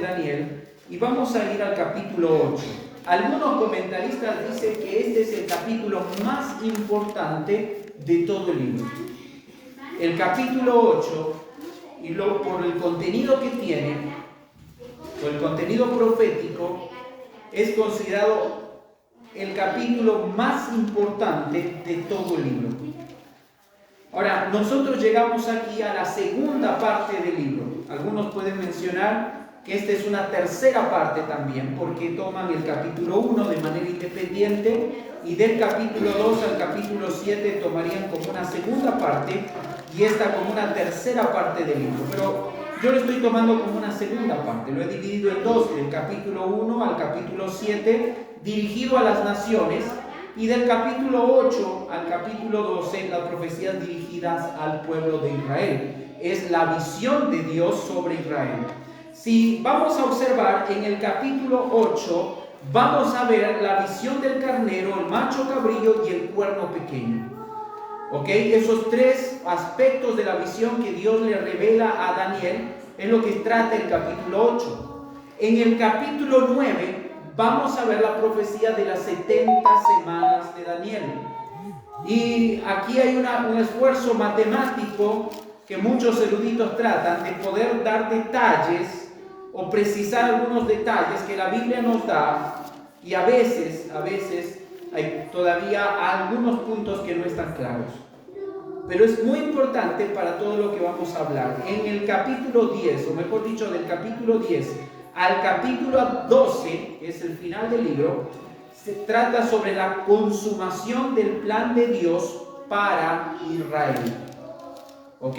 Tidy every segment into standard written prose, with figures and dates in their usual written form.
Daniel y vamos a ir al capítulo 8. Algunos comentaristas dicen que este es el capítulo más importante de todo el libro. El capítulo 8, y por el contenido que tiene, por el contenido profético, es considerado el capítulo más importante de todo el libro. Ahora, nosotros llegamos aquí a la segunda parte del libro. Algunos pueden mencionar que esta es una tercera parte también, porque toman el capítulo 1 de manera independiente y del capítulo 2 al capítulo 7 tomarían como una segunda parte y esta como una tercera parte del libro. Pero yo lo estoy tomando como una segunda parte, lo he dividido en dos, del capítulo 1 al capítulo 7, dirigido a las naciones, y del capítulo 8 al capítulo 12, las profecías dirigidas al pueblo de Israel. Es la visión de Dios sobre Israel. Si vamos a observar en el capítulo 8, vamos a ver la visión del carnero, el macho cabrillo y el cuerno pequeño. ¿Ok? Esos tres aspectos de la visión que Dios le revela a Daniel es lo que trata el capítulo 8. En el capítulo 9 vamos a ver la profecía de las 70 semanas de Daniel. Y aquí hay un esfuerzo matemático que muchos eruditos tratan de poder dar detalles o precisar algunos detalles que la Biblia nos da, y a veces hay todavía algunos puntos que no están claros. Pero es muy importante para todo lo que vamos a hablar. En el capítulo 10, o mejor dicho, del capítulo 10 al capítulo 12, que es el final del libro, se trata sobre la consumación del plan de Dios para Israel. ¿Ok?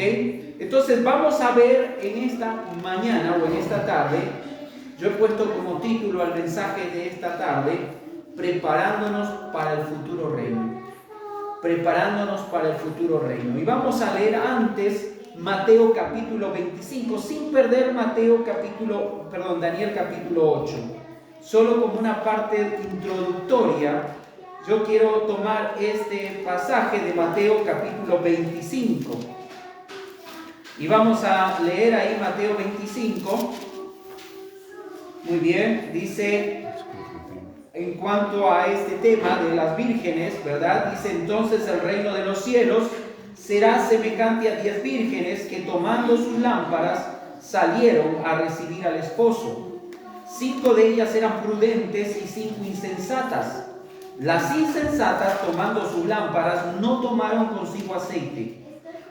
Entonces vamos a ver en esta mañana o en esta tarde, yo he puesto como título al mensaje de esta tarde, preparándonos para el futuro reino. Preparándonos para el futuro reino. Y vamos a leer antes Mateo capítulo 25, sin perder Daniel capítulo 8. Solo como una parte introductoria, yo quiero tomar este pasaje de Mateo capítulo 25. Y vamos a leer ahí Mateo 25. Muy bien, dice en cuanto a este tema de las vírgenes, ¿verdad? Dice: entonces el reino de los cielos será semejante a 10 vírgenes que tomando sus lámparas salieron a recibir al esposo. 5 de ellas eran prudentes y 5 insensatas. Las insensatas, tomando sus lámparas, no tomaron consigo aceite,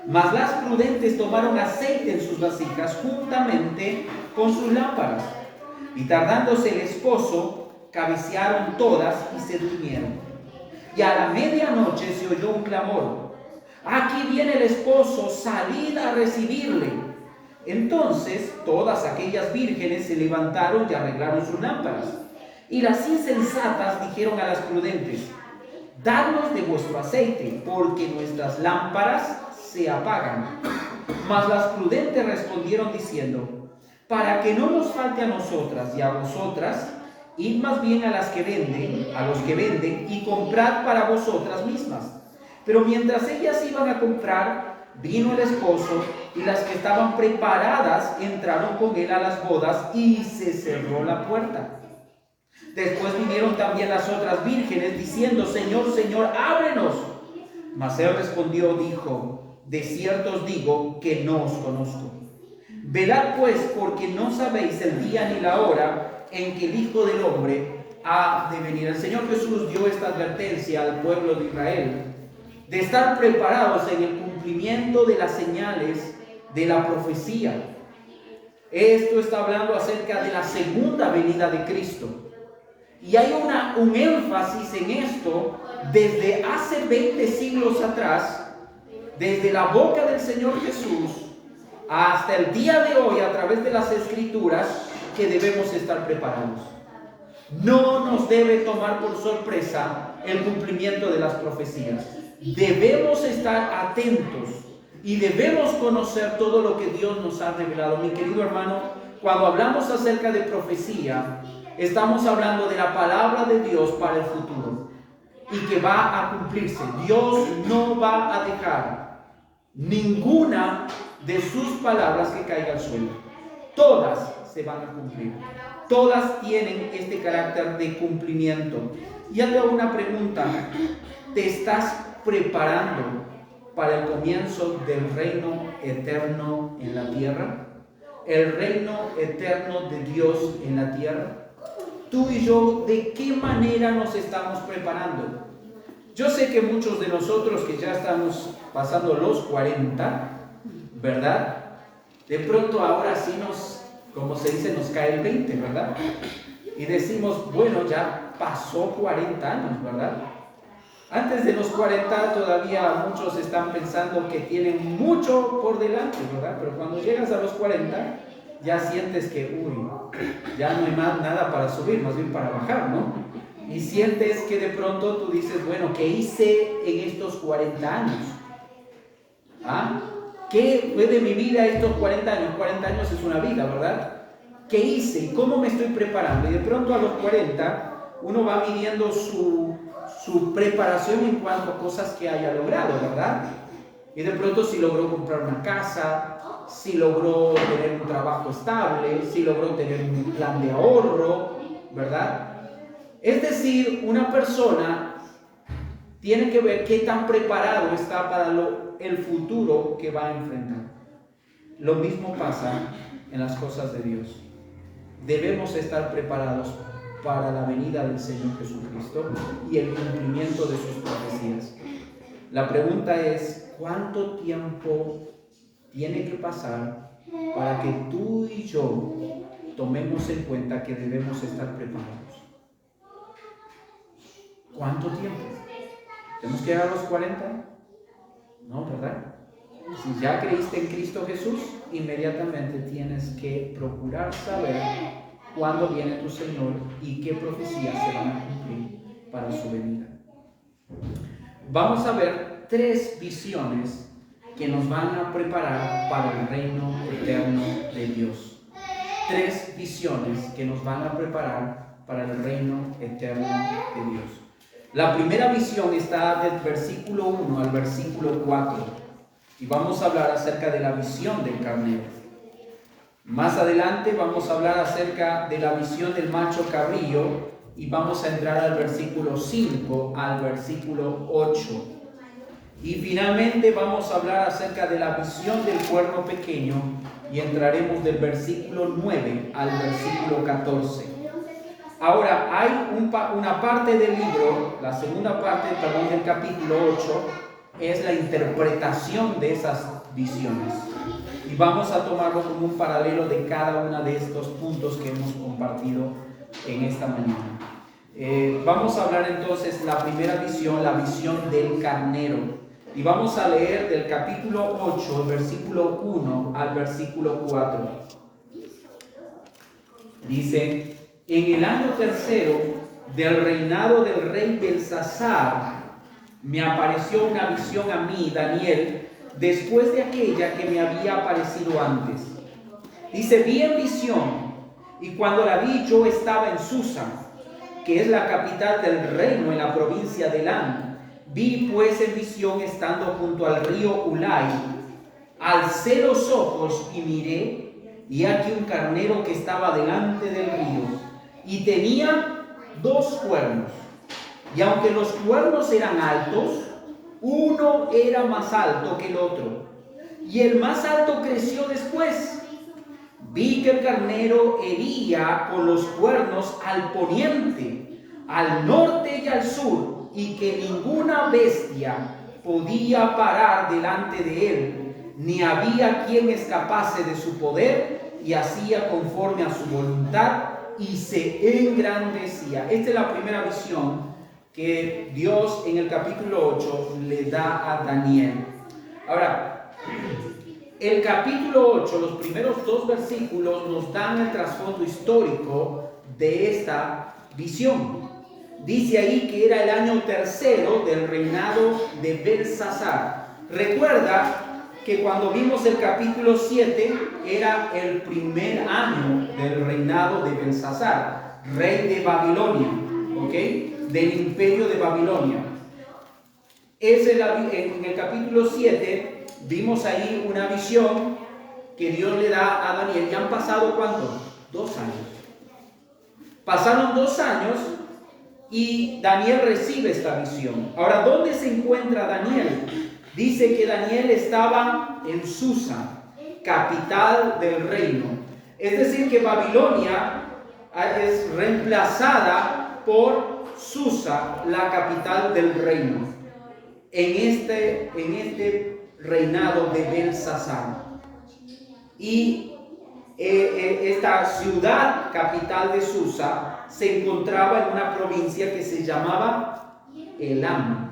mas las prudentes tomaron aceite en sus vasijas juntamente con sus lámparas. Y tardándose el esposo, cabecearon todas y se durmieron. Y a la medianoche se oyó un clamor: aquí viene el esposo, salid a recibirle. Entonces todas aquellas vírgenes se levantaron y arreglaron sus lámparas. Y las insensatas dijeron a las prudentes: dadnos de vuestro aceite, porque nuestras lámparas se apagan. Mas las prudentes respondieron diciendo: para que no nos falte a nosotras y a vosotras, id más bien a los que venden, y comprad para vosotras mismas. Pero mientras ellas iban a comprar, vino el esposo, y las que estaban preparadas entraron con él a las bodas, y se cerró la puerta. Después vinieron también las otras vírgenes, diciendo: Señor, Señor, ábrenos. Mas él respondió, dijo: de cierto os digo que no os conozco. Velad pues, porque no sabéis el día ni la hora en que el Hijo del Hombre ha de venir. El Señor Jesús dio esta advertencia al pueblo de Israel de estar preparados en el cumplimiento de las señales de la profecía. Esto está hablando acerca de la segunda venida de Cristo. Y hay un énfasis en esto desde hace 20 siglos atrás, desde la boca del Señor Jesús hasta el día de hoy, a través de las Escrituras, que debemos estar preparados. No nos debe tomar por sorpresa el cumplimiento de las profecías. Debemos estar atentos y debemos conocer todo lo que Dios nos ha revelado. Mi querido hermano, cuando hablamos acerca de profecía, estamos hablando de la palabra de Dios para el futuro y que va a cumplirse. Dios no va a dejar ninguna de sus palabras que caiga al suelo. Todas se van a cumplir. Todas tienen este carácter de cumplimiento. Y te hago una pregunta. ¿Te estás preparando para el comienzo del reino eterno en la tierra? El reino eterno de Dios en la tierra. Tú y yo, ¿de qué manera nos estamos preparando? Yo sé que muchos de nosotros que ya estamos pasando los 40, ¿verdad? De pronto ahora sí como se dice, nos cae el 20, ¿verdad? Y decimos, bueno, ya pasó 40 años, ¿verdad? Antes de los 40 todavía muchos están pensando que tienen mucho por delante, ¿verdad? Pero cuando llegas a los 40, ya sientes que, ya no hay más nada para subir, más bien para bajar, ¿no? Y sientes que de pronto tú dices, bueno, ¿qué hice en estos 40 años? ¿Ah? ¿Qué fue de mi vida estos 40 años? 40 años es una vida, ¿verdad? ¿Qué hice y cómo me estoy preparando? Y de pronto a los 40 uno va midiendo su preparación en cuanto a cosas que haya logrado, ¿verdad? Y de pronto si logró comprar una casa, si logró tener un trabajo estable, si logró tener un plan de ahorro, ¿verdad? Es decir, una persona tiene que ver qué tan preparado está para el futuro que va a enfrentar. Lo mismo pasa en las cosas de Dios. Debemos estar preparados para la venida del Señor Jesucristo y el cumplimiento de sus profecías. La pregunta es, ¿cuánto tiempo tiene que pasar para que tú y yo tomemos en cuenta que debemos estar preparados? ¿Cuánto tiempo? ¿Tenemos que llegar a los 40? No, ¿verdad? Si ya creíste en Cristo Jesús, inmediatamente tienes que procurar saber cuándo viene tu Señor y qué profecías se van a cumplir para su venida. Vamos a ver 3 visiones que nos van a preparar para el reino eterno de Dios. 3 visiones que nos van a preparar para el reino eterno de Dios. La primera visión está del versículo 1 al versículo 4 y vamos a hablar acerca de la visión del carnero. Más adelante vamos a hablar acerca de la visión del macho cabrío y vamos a entrar al versículo 5 al versículo 8. Y finalmente vamos a hablar acerca de la visión del cuerno pequeño y entraremos del versículo 9 al versículo 14. Ahora, hay una parte del libro, la segunda parte, del capítulo 8, es la interpretación de esas visiones. Y vamos a tomarlo como un paralelo de cada uno de estos puntos que hemos compartido en esta mañana. Vamos a hablar entonces la primera visión, la visión del carnero. Y vamos a leer del capítulo 8, versículo 1 al versículo 4. Dice: en el año 3 del reinado del rey Belsasar, me apareció una visión a mí, Daniel, después de aquella que me había aparecido antes. Dice: vi en visión, y cuando la vi yo estaba en Susa, que es la capital del reino en la provincia de Elam. Vi pues en visión estando junto al río Ulai. Alcé los ojos y miré, y aquí un carnero que estaba delante del río, y tenía 2 cuernos, y aunque los cuernos eran altos, uno era más alto que el otro, y el más alto creció después. Vi que el carnero hería con los cuernos al poniente, al norte y al sur, y que ninguna bestia podía parar delante de él, ni había quien escapase de su poder, y hacía conforme a su voluntad, y se engrandecía. Esta es la primera visión que Dios en el capítulo 8 le da a Daniel. Ahora, el capítulo 8, los primeros 2 versículos nos dan el trasfondo histórico de esta visión. Dice ahí que era el año 3 del reinado de Belsasar. Recuerda que cuando vimos el capítulo 7 era el primer año del reinado de Belsasar, rey de Babilonia, ¿ok? Del imperio de Babilonia. En el capítulo 7 vimos ahí una visión que Dios le da a Daniel. Ya han pasado ¿cuánto? 2 años. Pasaron 2 años y Daniel recibe esta visión. Ahora, ¿dónde se encuentra Daniel? Dice que Daniel estaba en Susa, capital del reino. Es decir, que Babilonia es reemplazada por Susa, la capital del reino, en este reinado de Belsasar. Y esta ciudad capital de Susa se encontraba en una provincia que se llamaba Elam.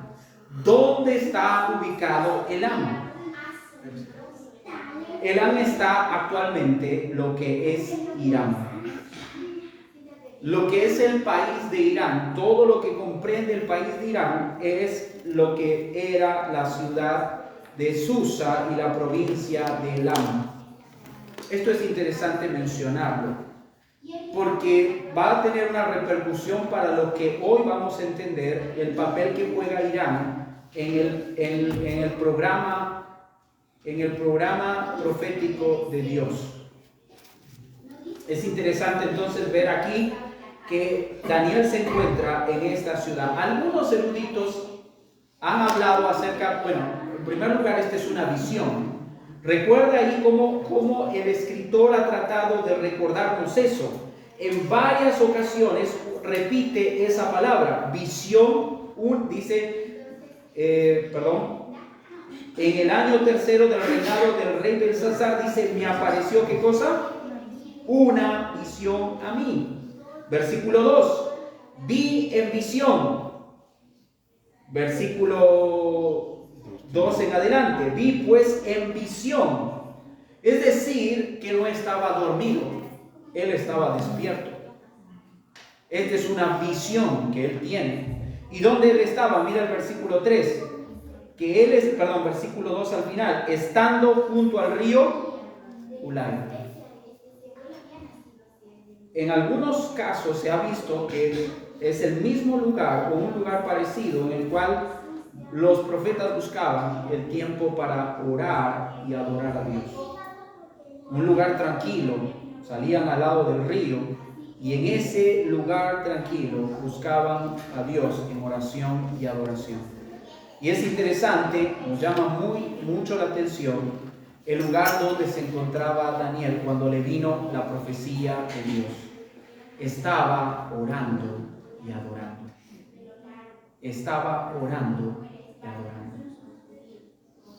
¿Dónde está ubicado Elam? Elam está actualmente lo que es Irán. Lo que es el país de Irán, todo lo que comprende el país de Irán es lo que era la ciudad de Susa y la provincia de Elam. Esto es interesante mencionarlo, porque va a tener una repercusión para lo que hoy vamos a entender, el papel que juega Irán en el programa profético de Dios. Es interesante entonces ver aquí que Daniel se encuentra en esta ciudad. Algunos eruditos han hablado acerca, bueno, en primer lugar, esta es una visión. Recuerda ahí cómo el escritor ha tratado de recordarnos eso. En varias ocasiones repite esa palabra, visión, en el año tercero del reinado del rey Belsasar, dice, me apareció, ¿qué cosa? Una visión a mí. Versículo 2, vi en visión. Versículo 2 en adelante, vi pues en visión. Es decir, que no estaba dormido, él estaba despierto. Esta es una visión que él tiene. ¿Y dónde él estaba? Mira el versículo 3, versículo 2 al final, estando junto al río Ulai. En algunos casos se ha visto que es el mismo lugar o un lugar parecido en el cual los profetas buscaban el tiempo para orar y adorar a Dios. Un lugar tranquilo, salían al lado del río y en ese lugar tranquilo buscaban a Dios en oración y adoración. Y es interesante, nos llama mucho la atención el lugar donde se encontraba Daniel cuando le vino la profecía de Dios. Estaba orando y adorando. Estaba orando y adorando.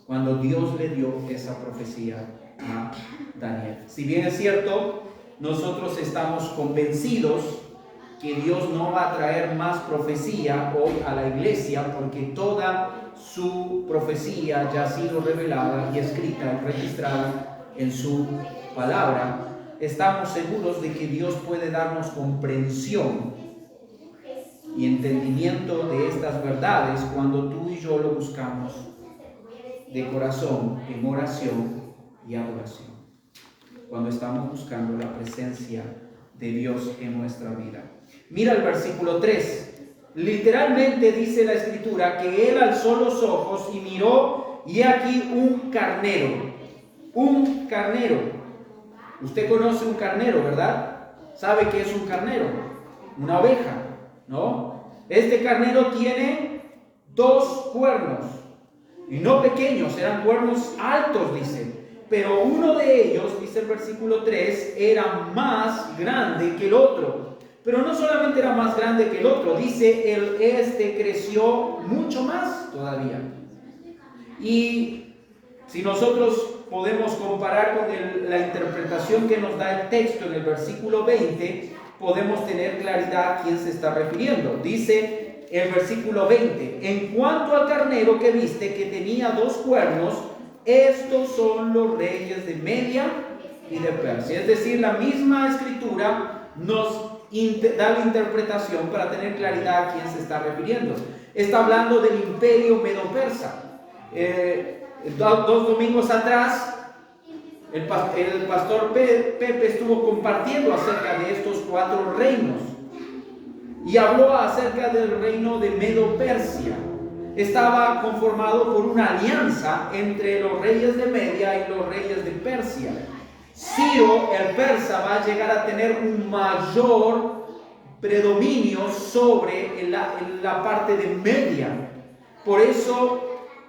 Cuando Dios le dio esa profecía a Daniel. Si bien es cierto, nosotros estamos convencidos que Dios no va a traer más profecía hoy a la iglesia, porque toda su profecía ya ha sido revelada y escrita y registrada en su palabra. Estamos seguros de que Dios puede darnos comprensión y entendimiento de estas verdades cuando tú y yo lo buscamos de corazón, en oración y adoración. Cuando estamos buscando la presencia de Dios en nuestra vida. Mira el versículo 3. Literalmente dice la escritura que él alzó los ojos y miró, y aquí un carnero. Un carnero. Usted conoce un carnero, ¿verdad? ¿Sabe qué es un carnero? Una oveja, ¿no? Este carnero tiene 2 cuernos. Y no pequeños, eran cuernos altos, dice. Pero uno de ellos, dice el versículo 3, era más grande que el otro. Pero no solamente era más grande que el otro, dice, este creció mucho más todavía. Y si nosotros podemos comparar con la interpretación que nos da el texto en el versículo 20, podemos tener claridad a quién se está refiriendo. Dice el versículo 20, en cuanto al carnero que viste, que tenía 2 cuernos, estos son los reyes de Media y de Persia. Es decir, la misma escritura nos da la interpretación para tener claridad a quién se está refiriendo. Está hablando del imperio medo-persa. 2 domingos atrás, el pastor Pepe estuvo compartiendo acerca de estos 4 reinos y habló acerca del reino de Medo-Persia. Estaba conformado por una alianza entre los reyes de Media y los reyes de Persia. Ciro el persa va a llegar a tener un mayor predominio sobre la parte de Media. Por eso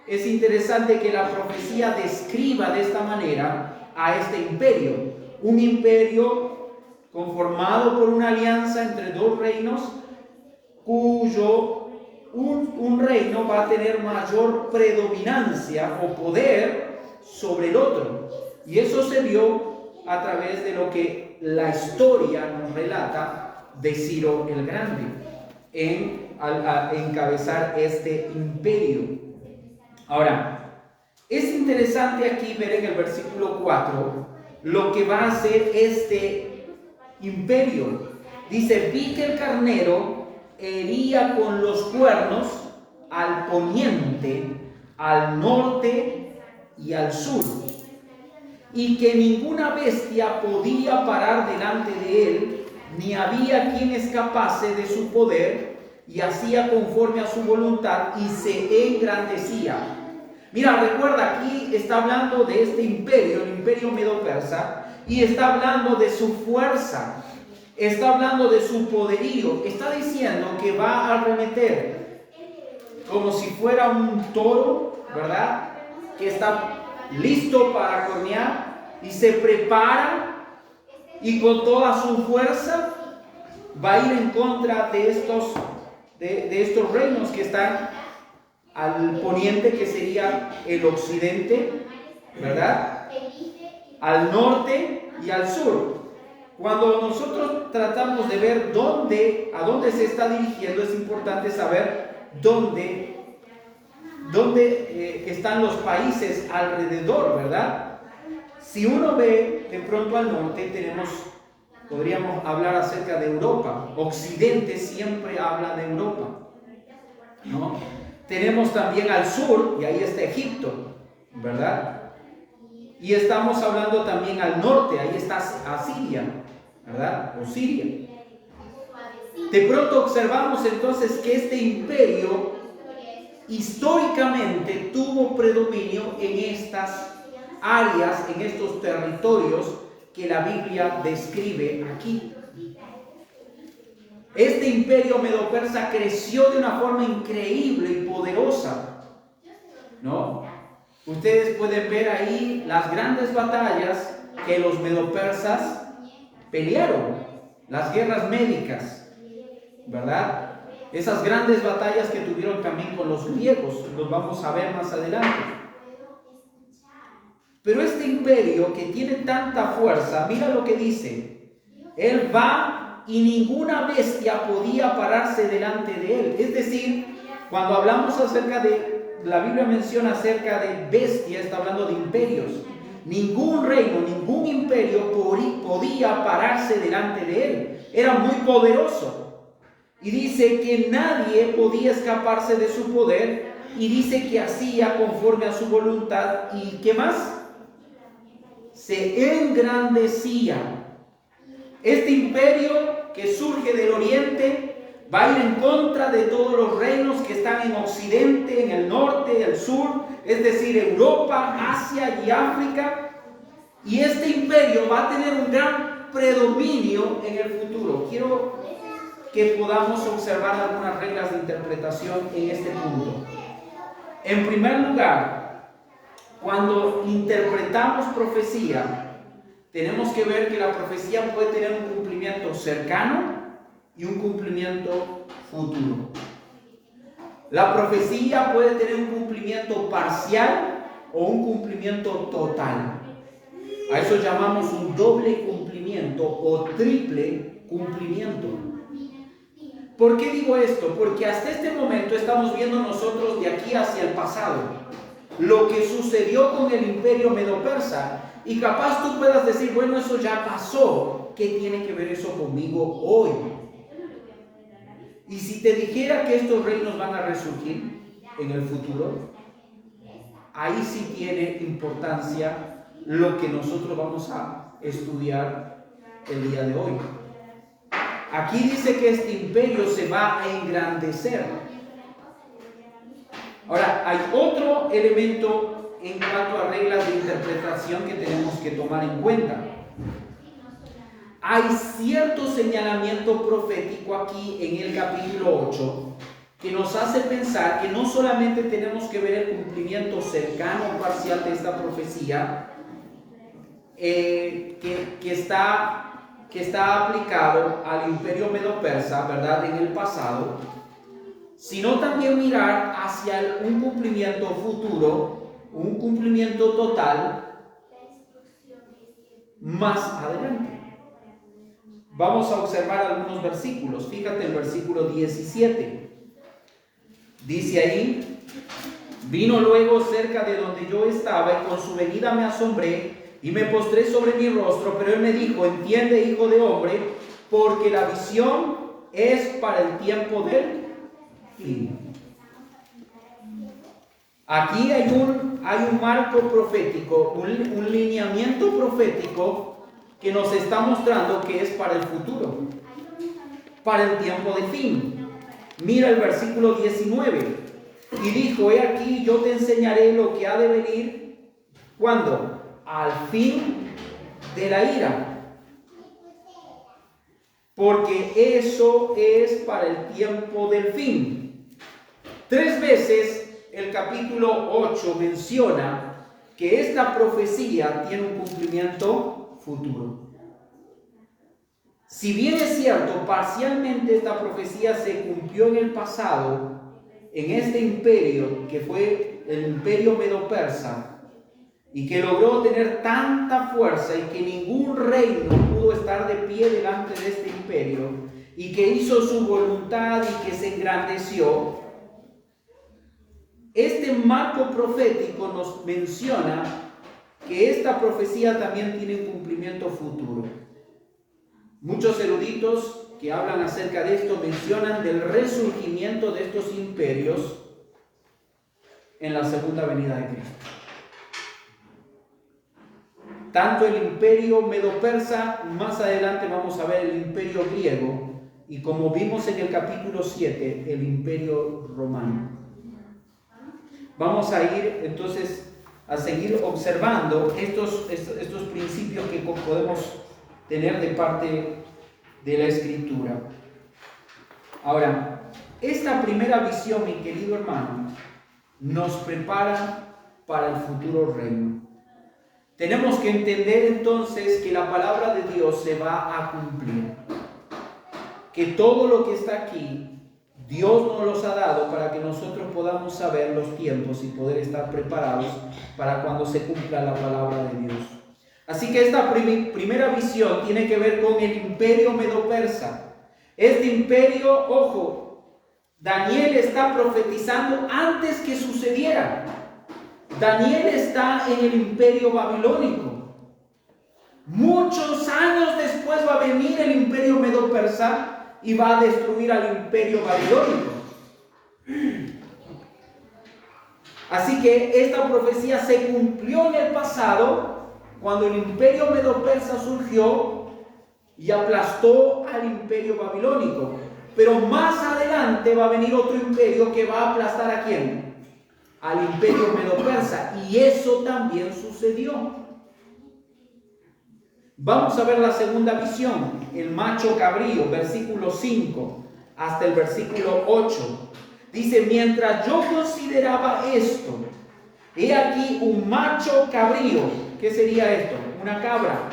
es interesante que la profecía describa de esta manera a este imperio. Un imperio conformado por una alianza entre dos reinos, cuyo un reino va a tener mayor predominancia o poder sobre el otro. Y eso se vio a través de lo que la historia nos relata de Ciro el Grande al encabezar este imperio. Ahora, es interesante aquí ver en el versículo 4 lo que va a hacer este imperio. Dice: vi que el carnero hería con los cuernos al poniente, al norte y al sur, y que ninguna bestia podía parar delante de él, ni había quien escapase de su poder, y hacía conforme a su voluntad y se engrandecía. Mira, recuerda, aquí está hablando de este imperio, el imperio medo-persa, y está hablando de su fuerza, está hablando de su poderío, está diciendo que va a arremeter como si fuera un toro, ¿verdad? Que está listo para cornear y se prepara y con toda su fuerza va a ir en contra de estos reinos que están al poniente, que sería el occidente, ¿verdad? Al norte y al sur. Cuando nosotros tratamos de ver a dónde se está dirigiendo, es importante saber dónde están los países alrededor, ¿verdad? Si uno ve de pronto al norte, podríamos hablar acerca de Europa. Occidente siempre habla de Europa, ¿no? Tenemos también al sur, y ahí está Egipto, ¿verdad? Y estamos hablando también al norte, ahí está Asiria, ¿verdad? O Siria. De pronto observamos entonces que este imperio históricamente tuvo predominio en estas áreas, en estos territorios que la Biblia describe aquí. Este imperio medo-persa creció de una forma increíble y poderosa, ¿no? Ustedes pueden ver ahí las grandes batallas que los medo-persas pelearon, las guerras médicas, ¿verdad? Esas grandes batallas que tuvieron también con los griegos, los vamos a ver más adelante. Pero este imperio que tiene tanta fuerza, mira lo que dice: él va y ninguna bestia podía pararse delante de él. Es decir, cuando hablamos la Biblia menciona acerca de bestias, está hablando de imperios. Ningún reino, ningún imperio podía pararse delante de él. Era muy poderoso. Y dice que nadie podía escaparse de su poder, y dice que hacía conforme a su voluntad. ¿Y qué más? Se engrandecía. Este imperio que surge del oriente va a ir en contra de todos los reinos que están en occidente, en el norte, el sur, es decir, Europa, Asia y África. Y este imperio va a tener un gran predominio en el futuro. Quiero que podamos observar algunas reglas de interpretación en este punto. En primer lugar, cuando interpretamos profecía, tenemos que ver que la profecía puede tener un cumplimiento cercano y un cumplimiento futuro. La profecía puede tener un cumplimiento parcial o un cumplimiento total. A eso llamamos un doble cumplimiento o triple cumplimiento. ¿Por qué digo esto? Porque hasta este momento estamos viendo nosotros de aquí hacia el pasado lo que sucedió con el imperio medo-persa. Y capaz tú puedas decir: bueno, eso ya pasó. ¿Qué tiene que ver eso conmigo hoy? Y si te dijera que estos reinos van a resurgir en el futuro, ahí sí tiene importancia lo que nosotros vamos a estudiar el día de hoy. Aquí dice que este imperio se va a engrandecer. Ahora, hay otro elemento en cuanto a reglas de interpretación que tenemos que tomar en cuenta. Hay cierto señalamiento profético aquí en el capítulo 8 que nos hace pensar que no solamente tenemos que ver el cumplimiento cercano o parcial de esta profecía, que está aplicado al imperio medo-persa, ¿verdad?, en el pasado, sino también mirar hacia un cumplimiento futuro, un cumplimiento total más adelante. Vamos a observar algunos versículos. Fíjate el versículo 17. Dice ahí: vino luego cerca de donde yo estaba y con su venida me asombré y me postré sobre mi rostro, pero él me dijo: entiende, hijo de hombre, porque la visión es para el tiempo del fin. Aquí hay un marco profético, un lineamiento profético que nos está mostrando que es para el futuro, para el tiempo de fin. Mira el versículo 19. Y dijo: he aquí, yo te enseñaré lo que ha de venir. ¿Cuándo? Al fin de la ira. Porque eso es para el tiempo del fin. 3 veces el capítulo 8 menciona que esta profecía tiene un cumplimiento futuro. Si bien es cierto, parcialmente esta profecía se cumplió en el pasado, en este imperio que fue el imperio medo-persa, y que logró tener tanta fuerza y que ningún reino pudo estar de pie delante de este imperio, y que hizo su voluntad y que se engrandeció, este marco profético nos menciona que esta profecía también tiene un cumplimiento futuro. Muchos eruditos que hablan acerca de esto mencionan del resurgimiento de estos imperios en la segunda venida de Cristo. Tanto el imperio medo-persa, más adelante vamos a ver el imperio griego, y como vimos en el capítulo 7, el imperio romano. Vamos a ir entonces a seguir observando estos principios que podemos tener de parte de la Escritura. Ahora, esta primera visión, mi querido hermano, nos prepara para el futuro reino. Tenemos que entender entonces que la palabra de Dios se va a cumplir, que todo lo que está aquí Dios nos los ha dado para que nosotros podamos saber los tiempos y poder estar preparados para cuando se cumpla la palabra de Dios. Así que esta primera visión tiene que ver con el imperio medo-persa. Este imperio, ojo, Daniel está profetizando antes que sucediera. Daniel está en el imperio babilónico. Muchos años después va a venir el imperio medo-persa y va a destruir al imperio babilónico. Así que esta profecía se cumplió en el pasado, cuando el imperio medo-persa surgió y aplastó al imperio babilónico. Pero más adelante va a venir otro imperio que va a aplastar ¿a quién? Al imperio medo-persa. Y eso también sucedió. Vamos a ver la segunda visión, el macho cabrío, versículo 5 hasta el versículo 8. Dice: mientras yo consideraba esto, he aquí un macho cabrío. ¿Qué sería esto? Una cabra,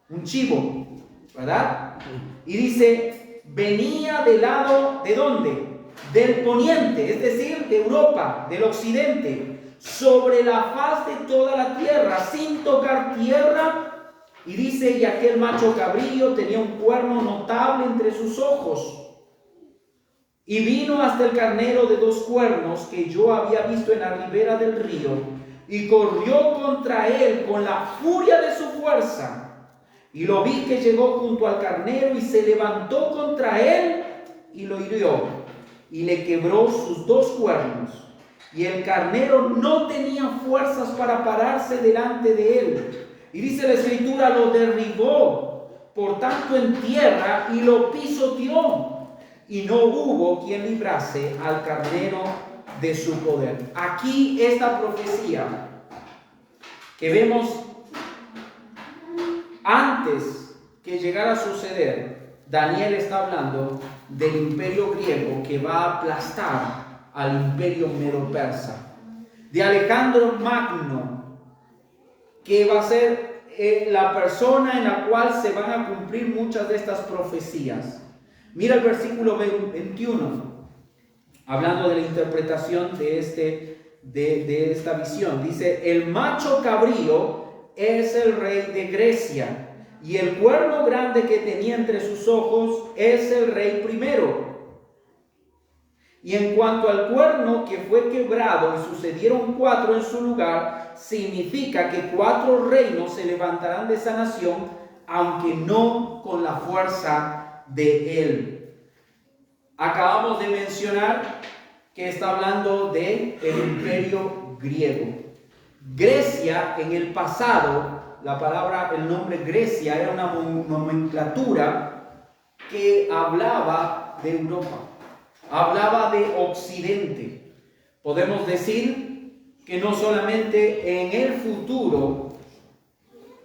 un chivo, ¿verdad? Y dice: venía del lado, ¿de dónde? Del poniente, es decir, de Europa, del occidente, sobre la faz de toda la tierra, sin tocar tierra. Y dice: y aquel macho cabrío tenía un cuerno notable entre sus ojos. Y vino hasta el carnero de 2 cuernos que yo había visto en la ribera del río, y corrió contra él con la furia de su fuerza. Y lo vi que llegó junto al carnero y se levantó contra él y lo hirió, y le quebró sus 2 cuernos. Y el carnero no tenía fuerzas para pararse delante de él. Y dice la Escritura: lo derribó por tanto en tierra y lo pisoteó. Y no hubo quien librase al carnero de su poder. Aquí esta profecía que vemos Antes que llegara a suceder, Daniel está hablando del imperio griego que va a aplastar al imperio medo-persa, de Alejandro Magno, que va a ser la persona en la cual se van a cumplir muchas de estas profecías. Mira el versículo 21, hablando de la interpretación de esta visión. Dice: el macho cabrío es el rey de Grecia, y el cuerno grande que tenía entre sus ojos es el rey primero. Y en cuanto al cuerno que fue quebrado y sucedieron 4 en su lugar, significa que 4 reinos se levantarán de esa nación, aunque no con la fuerza de él. Acabamos de mencionar que está hablando del imperio griego. Grecia en el pasado, el nombre Grecia era una nomenclatura que hablaba de Europa. Hablaba de Occidente. Podemos decir que no solamente en el futuro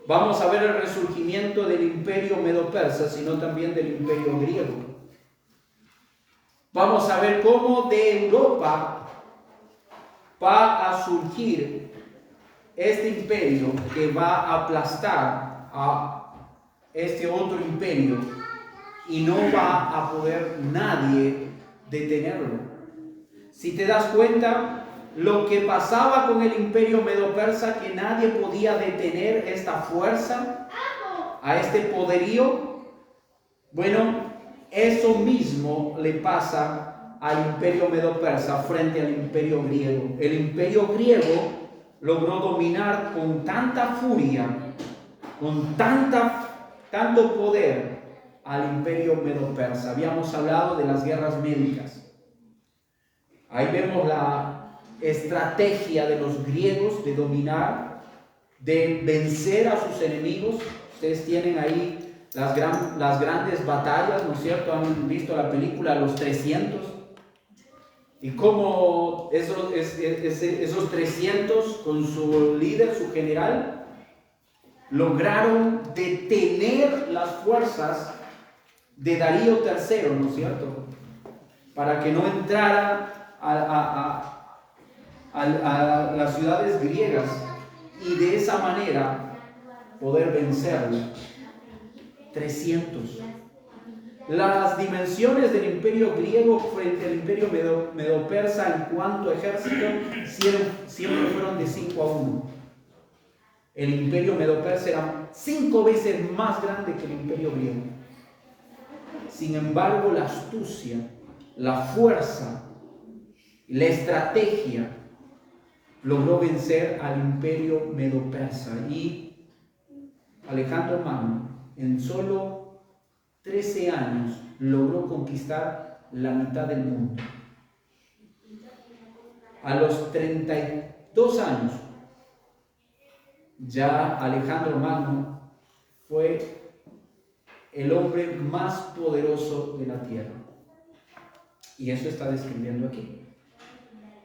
vamos a ver el resurgimiento del imperio medo-persa, sino también del imperio griego. Vamos a ver cómo de Europa va a surgir este imperio que va a aplastar a este otro imperio y no va a poder nadie detenerlo. Si te das cuenta, lo que pasaba con el imperio medo-persa, que nadie podía detener esta fuerza, a este poderío, bueno, eso mismo le pasa al imperio medo-persa frente al imperio griego. El imperio griego logró dominar con tanta furia, con tanto poder al imperio medo-persa. Habíamos hablado de las guerras médicas. Ahí vemos la estrategia de los griegos de dominar, de vencer a sus enemigos. Ustedes tienen ahí las grandes batallas, ¿no es cierto? Han visto la película Los 300. Y cómo esos 300 con su líder, su general, lograron detener las fuerzas de Darío III, ¿no es cierto? Para que no entrara a las ciudades griegas y de esa manera poder vencerlo. 300. Las dimensiones del imperio griego frente al imperio medo-persa en cuanto a ejército siempre fueron de 5-1. El imperio medo-persa era 5 veces más grande que el imperio griego. Sin embargo, la astucia, la fuerza, la estrategia logró vencer al imperio medo-persa, y Alejandro Magno en solo 13 años logró conquistar la mitad del mundo. A los 32 años ya Alejandro Magno fue el hombre más poderoso de la tierra. Y eso está describiendo aquí.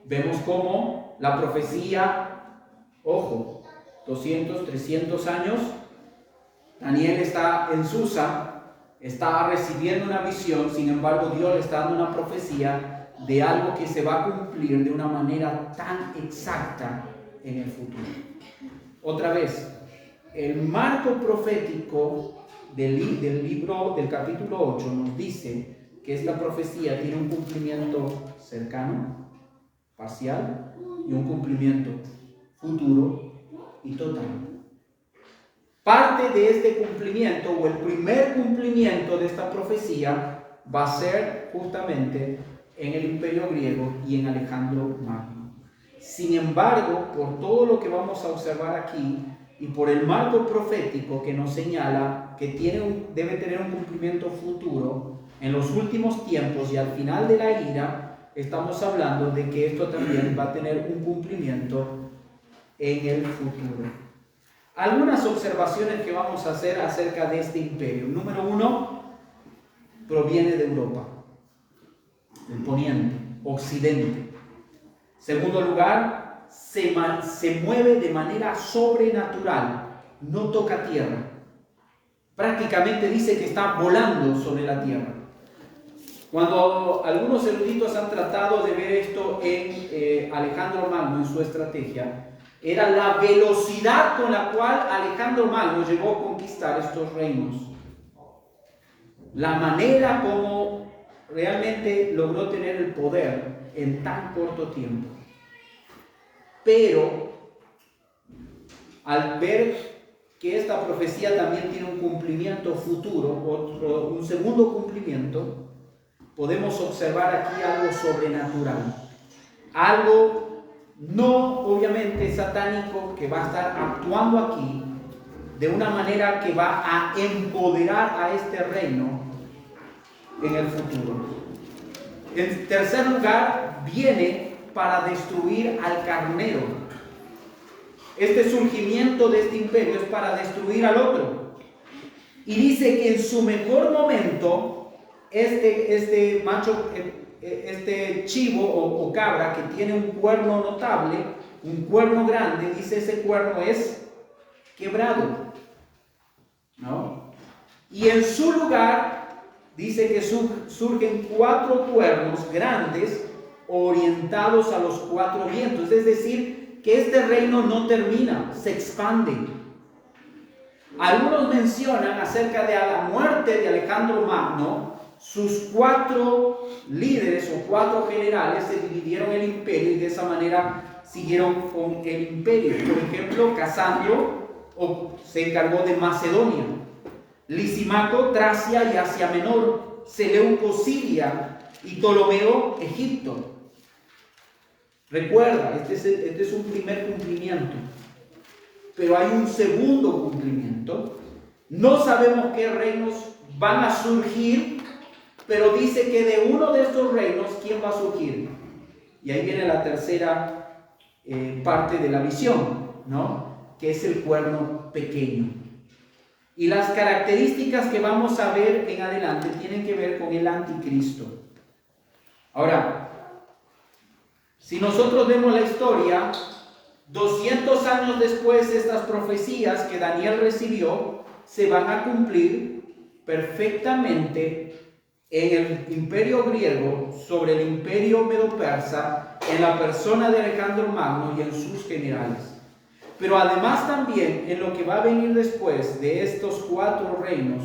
Vemos cómo la profecía, ojo, 200, 300 años, Daniel está en Susa, está recibiendo una visión, sin embargo Dios le está dando una profecía de algo que se va a cumplir de una manera tan exacta en el futuro. Otra vez, el marco profético del capítulo 8 nos dice que esta profecía tiene un cumplimiento cercano, parcial, y un cumplimiento futuro y total. Parte de este cumplimiento, o el primer cumplimiento de esta profecía, va a ser justamente en el imperio griego y en Alejandro Magno. Sin embargo, por todo lo que vamos a observar aquí y por el marco profético que nos señala que debe tener un cumplimiento futuro en los últimos tiempos y al final de la ira, estamos hablando de que esto también va a tener un cumplimiento en el futuro. Algunas observaciones que vamos a hacer acerca de este imperio. Número 1, proviene de Europa, del poniente, occidente. Segundo lugar, se mueve de manera sobrenatural, no toca tierra. prácticamente dice que está volando sobre la tierra. Cuando algunos eruditos han tratado de ver esto en Alejandro Magno, en su estrategia, era la velocidad con la cual Alejandro Magno llegó a conquistar estos reinos. La manera como realmente logró tener el poder en tan corto tiempo. Pero al ver que esta profecía también tiene un cumplimiento futuro, un segundo cumplimiento, podemos observar aquí algo sobrenatural, algo no obviamente satánico que va a estar actuando aquí de una manera que va a empoderar a este reino en el futuro. En tercer lugar, viene para destruir al carnero. Este surgimiento de este imperio es para destruir al otro. Y dice que en su mejor momento, este macho, este chivo o cabra que tiene un cuerno notable, un cuerno grande, dice ese cuerno es quebrado, ¿no? Y en su lugar, dice que surgen 4 cuernos grandes orientados a los 4 vientos, es decir, que este reino no termina, se expande. Algunos mencionan acerca de la muerte de Alejandro Magno, sus 4 líderes o 4 generales se dividieron el imperio y de esa manera siguieron con el imperio. Por ejemplo, Casandro se encargó de Macedonia, Lisimaco, Tracia y Asia Menor, Seleuco, Siria y Ptolomeo, Egipto. Recuerda, este es un primer cumplimiento, pero hay un segundo cumplimiento. No sabemos qué reinos van a surgir, pero dice que de uno de estos reinos, ¿quién va a surgir? Y ahí viene la tercera parte de la visión, ¿no? Que es el cuerno pequeño. Y las características que vamos a ver en adelante tienen que ver con el anticristo. Ahora, si nosotros vemos la historia, 200 años después, estas profecías que Daniel recibió se van a cumplir perfectamente en el imperio griego, sobre el imperio medo-persa, en la persona de Alejandro Magno y en sus generales. Pero además también en lo que va a venir después de estos 4 reinos,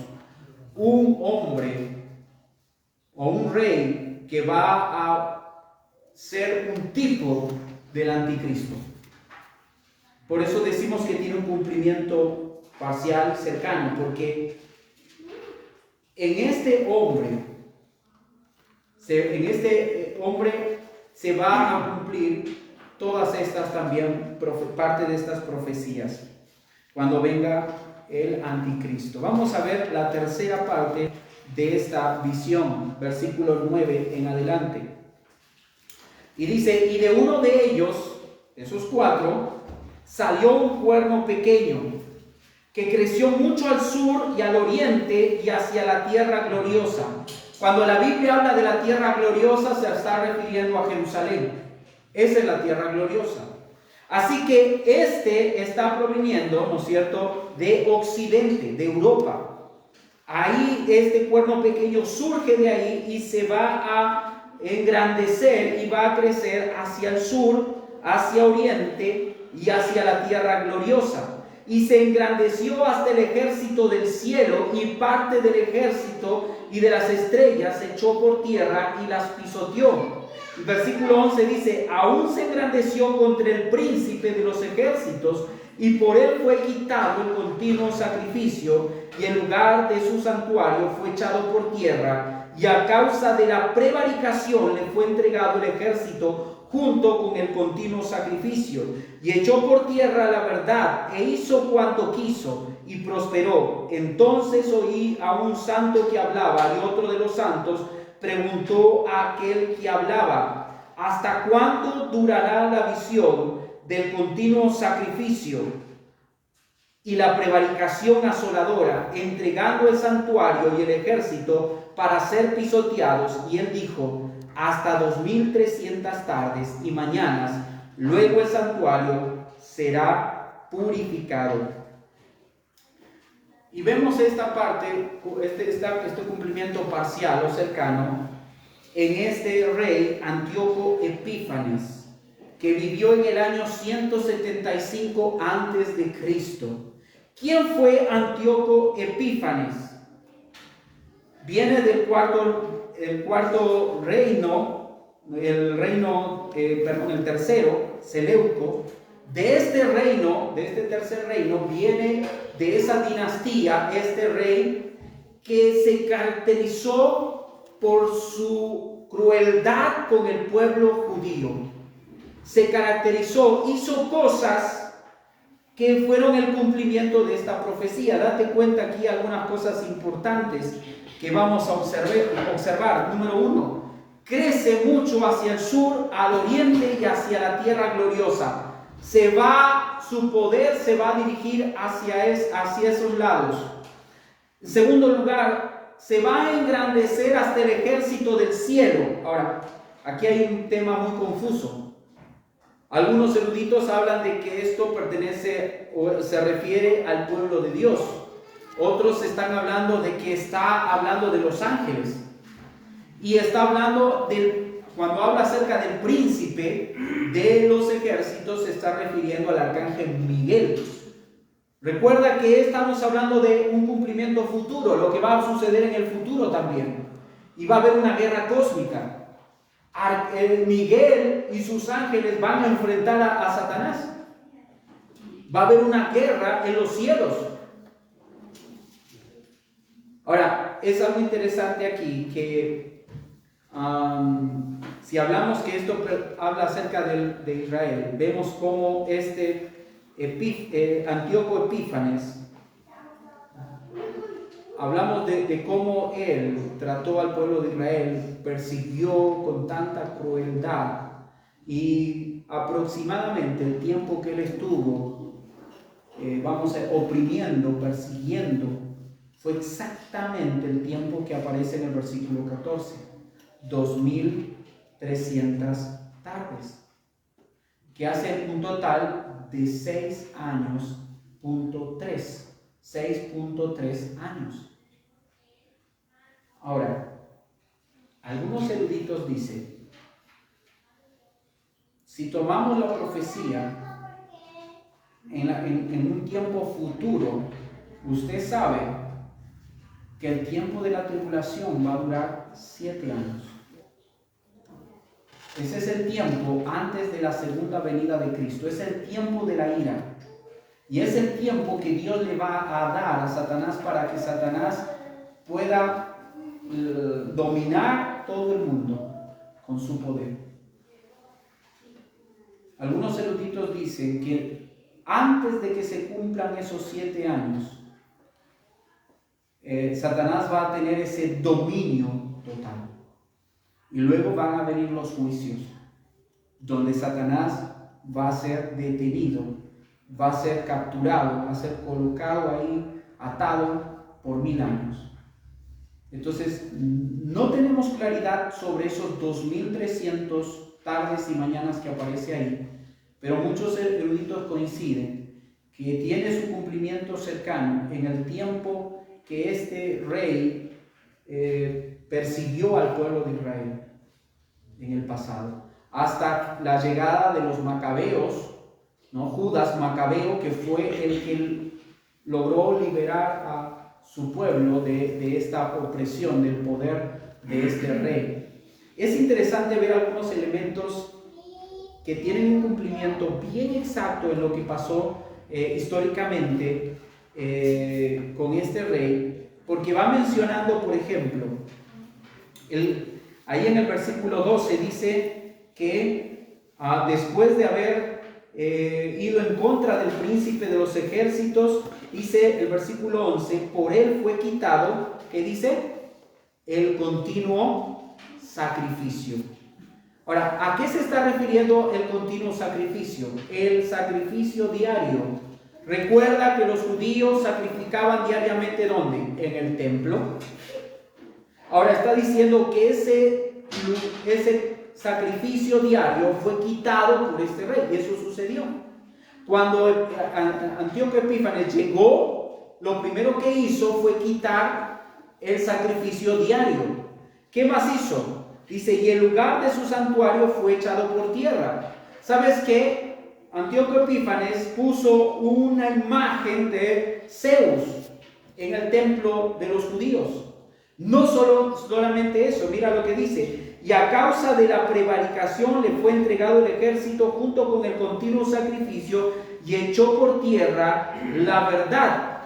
un hombre o un rey que va a ser un tipo del anticristo. Por eso decimos que tiene un cumplimiento parcial cercano, porque en este hombre se va a cumplir todas estas también, parte de estas profecías, cuando venga el anticristo. Vamos a ver la tercera parte de esta visión, versículo 9 en adelante. Y dice, y de uno de ellos, esos 4, salió un cuerno pequeño, que creció mucho al sur y al oriente y hacia la tierra gloriosa. Cuando la Biblia habla de la tierra gloriosa, se está refiriendo a Jerusalén. Esa es la tierra gloriosa. Así que este está proviniendo, ¿no es cierto?, de Occidente, de Europa. Ahí este cuerno pequeño surge de ahí y se va a engrandecer y va a crecer hacia el sur, hacia oriente y hacia la tierra gloriosa. Y se engrandeció hasta el ejército del cielo, y parte del ejército y de las estrellas se echó por tierra y las pisoteó. El versículo 11 dice, aún se engrandeció contra el príncipe de los ejércitos, y por él fue quitado el continuo sacrificio, y el lugar de su santuario fue echado por tierra, y a causa de la prevaricación le fue entregado el ejército junto con el continuo sacrificio, y echó por tierra la verdad, e hizo cuanto quiso, y prosperó. Entonces oí a un santo que hablaba, y otro de los santos preguntó a aquel que hablaba, ¿hasta cuándo durará la visión del continuo sacrificio y la prevaricación asoladora, entregando el santuario y el ejército para ser pisoteados? Y él dijo, hasta 2300 tardes y mañanas, luego el santuario será purificado. Y vemos esta parte, este cumplimiento parcial o cercano en este rey Antíoco Epífanes, que vivió en el año 175 antes de Cristo. ¿Quién fue Antíoco Epífanes? Viene del cuarto reino, el tercero, Seleuco. De este tercer reino, viene de esa dinastía este rey que se caracterizó por su crueldad con el pueblo judío. Se caracterizó, hizo cosas que fueron el cumplimiento de esta profecía. Date cuenta aquí algunas cosas importantes que vamos a observar. Número 1, crece mucho hacia el sur, al oriente y hacia la tierra gloriosa. Su poder se va a dirigir hacia esos lados. En segundo lugar, se va a engrandecer hasta el ejército del cielo. Ahora, aquí hay un tema muy confuso. Algunos eruditos hablan de que esto pertenece o se refiere al pueblo de Dios. Otros están hablando de que está hablando de los ángeles. Y está hablando cuando habla acerca del príncipe de los ejércitos, se está refiriendo al arcángel Miguel. Recuerda que estamos hablando de un cumplimiento futuro, lo que va a suceder en el futuro también. Y va a haber una guerra cósmica. Miguel y sus ángeles van a enfrentar a Satanás. Va a haber una guerra en los cielos. Ahora, es algo interesante aquí que si hablamos que esto habla acerca de Israel, vemos cómo Antíoco Epífanes, hablamos de cómo él trató al pueblo de Israel, persiguió con tanta crueldad, y aproximadamente el tiempo que él estuvo, oprimiendo, persiguiendo, fue exactamente el tiempo que aparece en el versículo 14, 2300 tardes, que hace un total de 6 años, 6.3 años. Ahora, algunos eruditos dicen, si tomamos la profecía en un tiempo futuro, usted sabe que el tiempo de la tribulación va a durar 7 años. Ese es el tiempo antes de la segunda venida de Cristo. Es el tiempo de la ira. Y es el tiempo que Dios le va a dar a Satanás para que Satanás pueda dominar todo el mundo con su poder. Algunos eruditos dicen que antes de que se cumplan esos 7 años, Satanás va a tener ese dominio total. Y luego van a venir los juicios, donde Satanás va a ser detenido, va a ser capturado, va a ser colocado ahí, atado por 1000 años. Entonces, no tenemos claridad sobre esos 2300 tardes y mañanas que aparece ahí, pero muchos eruditos coinciden que tiene su cumplimiento cercano en el tiempo que este rey persiguió al pueblo de Israel en el pasado, hasta la llegada de los macabeos, ¿no? Judas Macabeo, que fue el que logró liberar a su pueblo de esta opresión, del poder de este rey. Es interesante ver algunos elementos que tienen un cumplimiento bien exacto en lo que pasó históricamente con este rey, porque va mencionando, por ejemplo, ahí en el versículo 12 dice que después de haber ido en contra del príncipe de los ejércitos, dice el versículo 11, por él fue quitado, ¿qué dice? El continuo sacrificio. Ahora, ¿a qué se está refiriendo el continuo sacrificio? El sacrificio diario. Recuerda que los judíos sacrificaban diariamente, ¿dónde? En el templo. Ahora está diciendo que ese sacrificio diario fue quitado por este rey, y eso sucedió. Cuando Antíoco Epífanes llegó, lo primero que hizo fue quitar el sacrificio diario. ¿Qué más hizo? Dice, y el lugar de su santuario fue echado por tierra. ¿Sabes qué? Antíoco Epífanes puso una imagen de Zeus en el templo de los judíos. No solamente eso, mira lo que dice. Y a causa de la prevaricación le fue entregado el ejército junto con el continuo sacrificio y echó por tierra la verdad.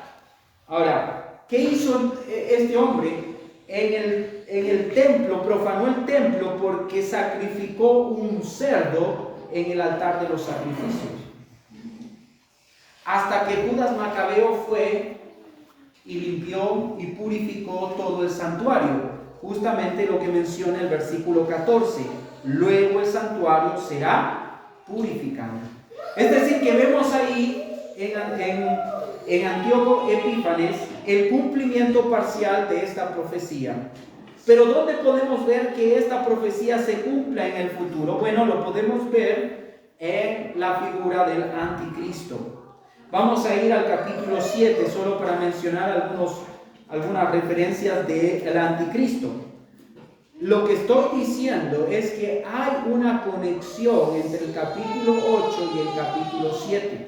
Ahora, ¿qué hizo este hombre? En el templo, profanó el templo porque sacrificó un cerdo en el altar de los sacrificios. Hasta que Judas Macabeo fue y limpió y purificó todo el santuario. Justamente lo que menciona el versículo 14. Luego el santuario será purificado. Es decir, que vemos ahí en Antíoco Epífanes el cumplimiento parcial de esta profecía. Pero ¿dónde podemos ver que esta profecía se cumpla en el futuro? Bueno, lo podemos ver en la figura del anticristo. Vamos a ir al capítulo 7 solo para mencionar algunas referencias del anticristo. Lo que estoy diciendo es que hay una conexión entre el capítulo 8 y el capítulo 7.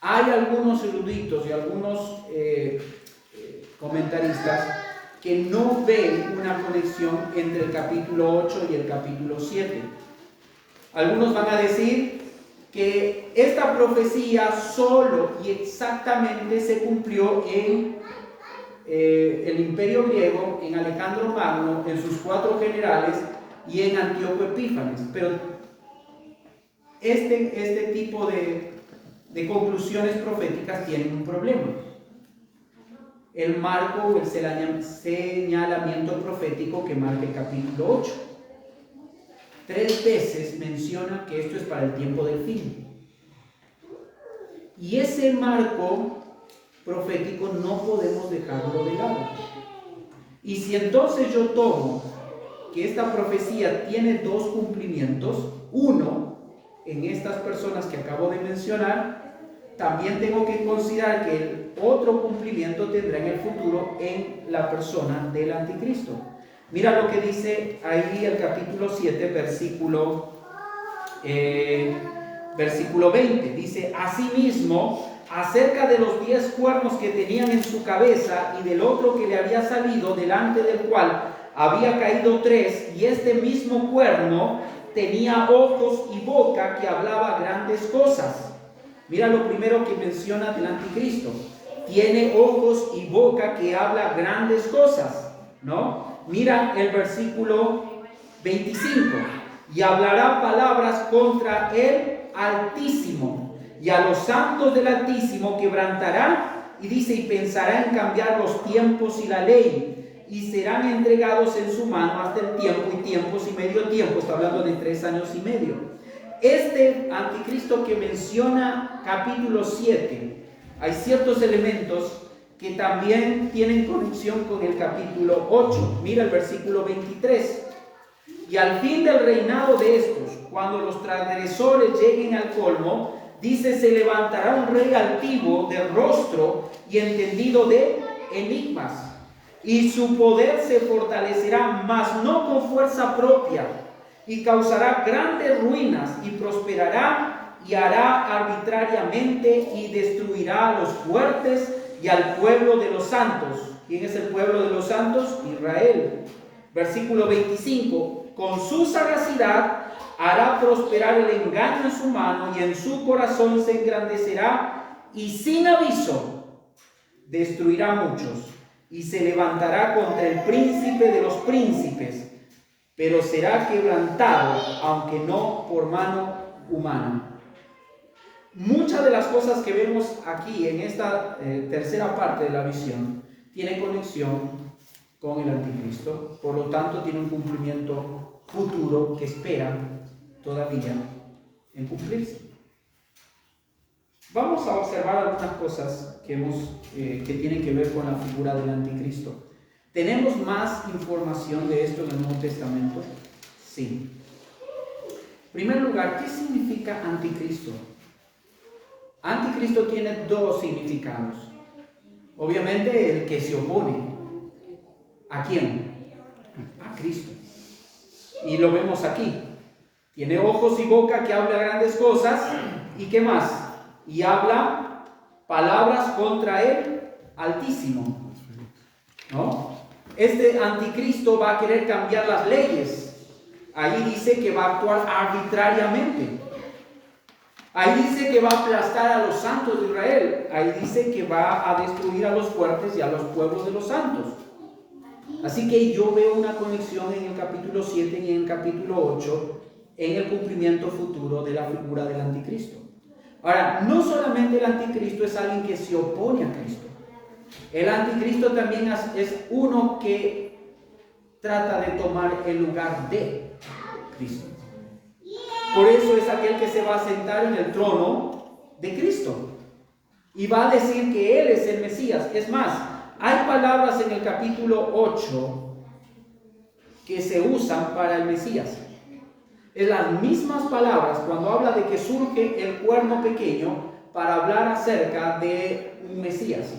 Hay algunos eruditos y algunos comentaristas que no ven una conexión entre el capítulo 8 y el capítulo 7. Algunos van a decir que esta profecía solo y exactamente se cumplió en el Imperio griego, en Alejandro Magno, en sus 4 generales y en Antíoco Epífanes. Pero este tipo de conclusiones proféticas tienen un problema. El marco o el señalamiento profético que marca el capítulo 8. 3 veces menciona que esto es para el tiempo del fin. Y ese marco profético no podemos dejarlo de lado. Y si entonces yo tomo que esta profecía tiene 2 cumplimientos, uno en estas personas que acabo de mencionar, también tengo que considerar que el otro cumplimiento tendrá en el futuro en la persona del anticristo. Mira lo que dice ahí el capítulo 7, versículo 20. Dice, asimismo, acerca de los 10 cuernos que tenían en su cabeza y del otro que le había salido, delante del cual había caído 3, y este mismo cuerno tenía ojos y boca que hablaba grandes cosas. Mira lo primero que menciona del anticristo. Tiene ojos y boca que habla grandes cosas, ¿no? Mira el versículo 25. Y hablará palabras contra el Altísimo, y a los santos del Altísimo quebrantará, y dice, y pensará en cambiar los tiempos y la ley, y serán entregados en su mano hasta el tiempo y tiempos y medio tiempo. Está hablando de 3 años y medio. Este anticristo que menciona capítulo 7, hay ciertos elementos que también tienen conexión con el capítulo 8. Mira el versículo 23. Y al fin del reinado de estos, cuando los transgresores lleguen al colmo, dice, se levantará un rey altivo de rostro y entendido de enigmas, y su poder se fortalecerá, mas no con fuerza propia, y causará grandes ruinas, y prosperará, y hará arbitrariamente, y destruirá a los fuertes y al pueblo de los santos. ¿Quién es el pueblo de los santos? Israel. Versículo 25. Con su sagacidad hará prosperar el engaño en su mano, y en su corazón se engrandecerá, y sin aviso destruirá muchos, y se levantará contra el príncipe de los príncipes, pero será quebrantado, aunque no por mano humana. Muchas de las cosas que vemos aquí en esta tercera parte de la visión tiene conexión con el anticristo, por lo tanto tiene un cumplimiento futuro que espera todavía en cumplirse. Vamos a observar algunas cosas que tienen que ver con la figura del anticristo. ¿Tenemos más información de esto en el Nuevo Testamento? Sí. En primer lugar, ¿qué significa anticristo? Anticristo tiene 2 significados. Obviamente el que se opone. ¿A quién? A Cristo. Y lo vemos aquí. Tiene ojos y boca que habla grandes cosas. ¿Y qué más? Y habla palabras contra el Altísimo. ¿No? Este anticristo va a querer cambiar las leyes. Ahí dice que va a actuar arbitrariamente. Ahí dice que va a aplastar a los santos de Israel. Ahí dice que va a destruir a los fuertes y a los pueblos de los santos. Así que yo veo una conexión en el capítulo 7 y en el capítulo 8 en el cumplimiento futuro de la figura del anticristo. Ahora, no solamente el anticristo es alguien que se opone a Cristo. El anticristo también es uno que trata de tomar el lugar de Cristo. Por eso es aquel que se va a sentar en el trono de Cristo y va a decir que Él es el Mesías. Es más, hay palabras en el capítulo 8 que se usan para el Mesías. Es las mismas palabras cuando habla de que surge el cuerno pequeño para hablar acerca de un Mesías.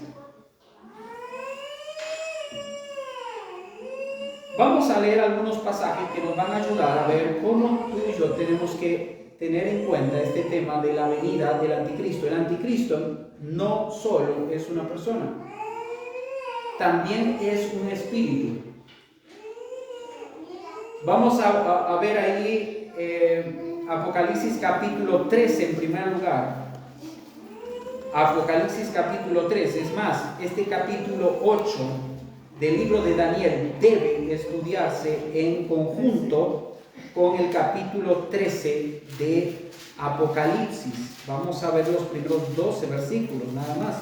Vamos a leer algunos pasajes que nos van a ayudar a ver cómo tú y yo tenemos que tener en cuenta este tema de la venida del anticristo. El anticristo no solo es una persona, también es un espíritu. Vamos a ver ahí Apocalipsis capítulo 13 en primer lugar. Apocalipsis capítulo 13. Es más, este capítulo 8 del libro de Daniel debe estudiarse en conjunto con el capítulo 13 de Apocalipsis. Vamos a ver los primeros 12 versículos nada más.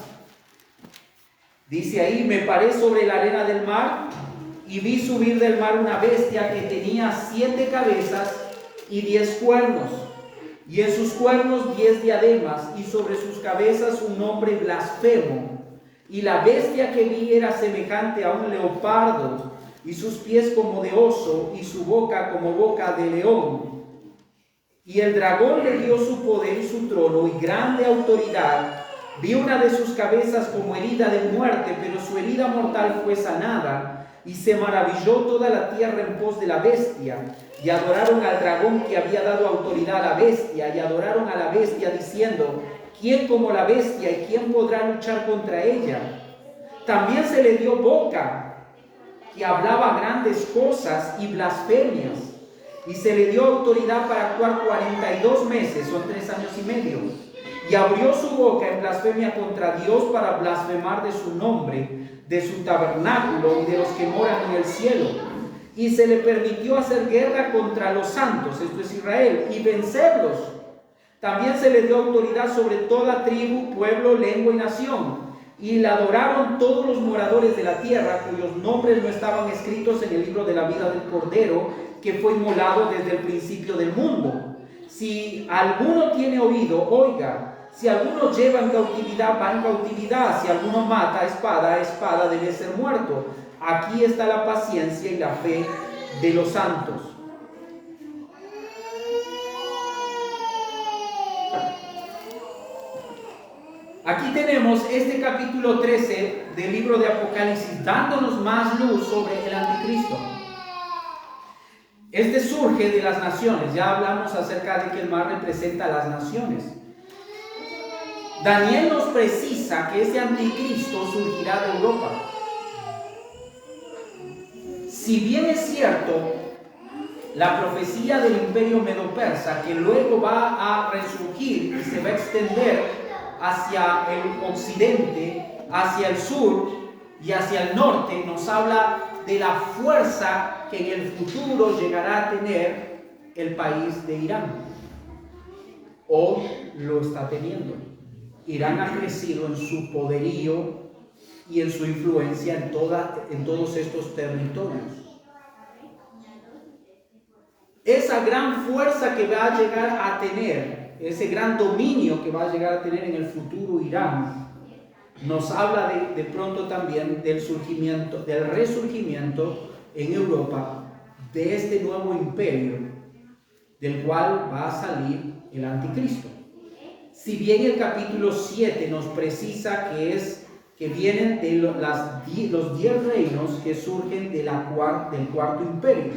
Dice ahí: me paré sobre la arena del mar y vi subir del mar una bestia que tenía 7 cabezas y 10 cuernos, y en sus cuernos 10 diademas, y sobre sus cabezas un nombre blasfemo. Y la bestia que vi era semejante a un leopardo, y sus pies como de oso, y su boca como boca de león. Y el dragón le dio su poder y su trono y grande autoridad. Vi una de sus cabezas como herida de muerte, pero su herida mortal fue sanada. Y se maravilló toda la tierra en pos de la bestia, y adoraron al dragón que había dado autoridad a la bestia, y adoraron a la bestia diciendo: ¿quién como la bestia y quién podrá luchar contra ella? También se le dio boca, que hablaba grandes cosas y blasfemias, y se le dio autoridad para actuar 42 meses, son 3 años y medio, y abrió su boca en blasfemia contra Dios para blasfemar de su nombre, de su tabernáculo y de los que moran en el cielo. Y se le permitió hacer guerra contra los santos, esto es Israel, y vencerlos. También se le dio autoridad sobre toda tribu, pueblo, lengua y nación. Y la adoraron todos los moradores de la tierra, cuyos nombres no estaban escritos en el libro de la vida del Cordero, que fue inmolado desde el principio del mundo. Si alguno tiene oído, oiga. Si alguno lleva en cautividad, va en cautividad. Si alguno mata, espada, espada, debe ser muerto. Aquí está la paciencia y la fe de los santos. Aquí tenemos este capítulo 13 del libro de Apocalipsis dándonos más luz sobre el anticristo. Este surge de las naciones. Ya hablamos acerca de que el mar representa a las naciones. Daniel nos precisa que ese anticristo surgirá de Europa. Si bien es cierto, la profecía del imperio medo-persa, que luego va a resurgir y se va a extender hacia el occidente, hacia el sur y hacia el norte, nos habla de la fuerza que en el futuro llegará a tener el país de Irán. O lo está teniendo. Irán ha crecido en su poderío y en su influencia en todos estos territorios. Esa gran fuerza que va a llegar a tener, ese gran dominio que va a llegar a tener en el futuro Irán, nos habla de pronto también del surgimiento, del resurgimiento en Europa de este nuevo imperio, del cual va a salir el anticristo. Si bien el capítulo 7 nos precisa que que vienen de los 10 reinos que surgen del cuarto imperio,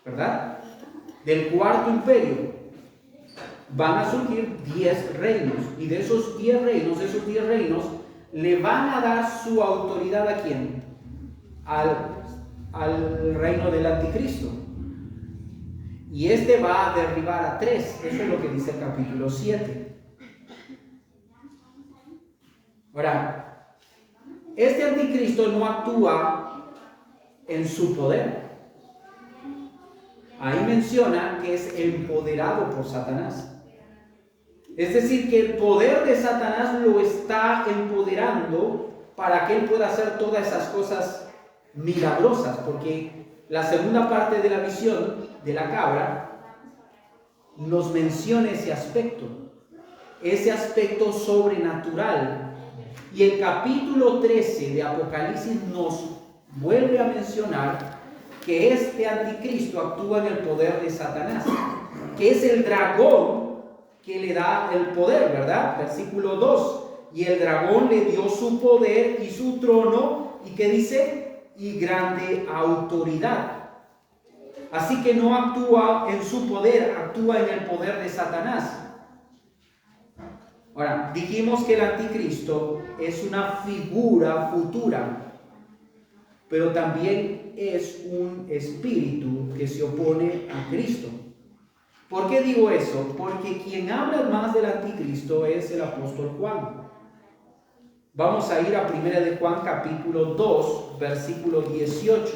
¿verdad? Del cuarto imperio van a surgir 10 reinos, y de esos 10 reinos le van a dar su autoridad ¿a quién? Al reino del anticristo. Y este va a derribar a 3. Eso es lo que dice el capítulo 7. Ahora, este anticristo no actúa en su poder. Ahí menciona que es empoderado por Satanás. Es decir, que el poder de Satanás lo está empoderando para que él pueda hacer todas esas cosas milagrosas, porque la segunda parte de la visión de la cabra nos menciona ese aspecto sobrenatural. Y el capítulo 13 de Apocalipsis nos vuelve a mencionar que este anticristo actúa en el poder de Satanás, que es el dragón que le da el poder, ¿verdad? Versículo 2. Y el dragón le dio su poder y su trono, ¿y qué dice? Y grande autoridad. Así que no actúa en su poder, actúa en el poder de Satanás. Ahora, dijimos que el anticristo es una figura futura, pero también es un espíritu que se opone a Cristo. ¿Por qué digo eso? Porque quien habla más del anticristo es el apóstol Juan. Vamos a ir a 1 de Juan capítulo 2, versículo 18.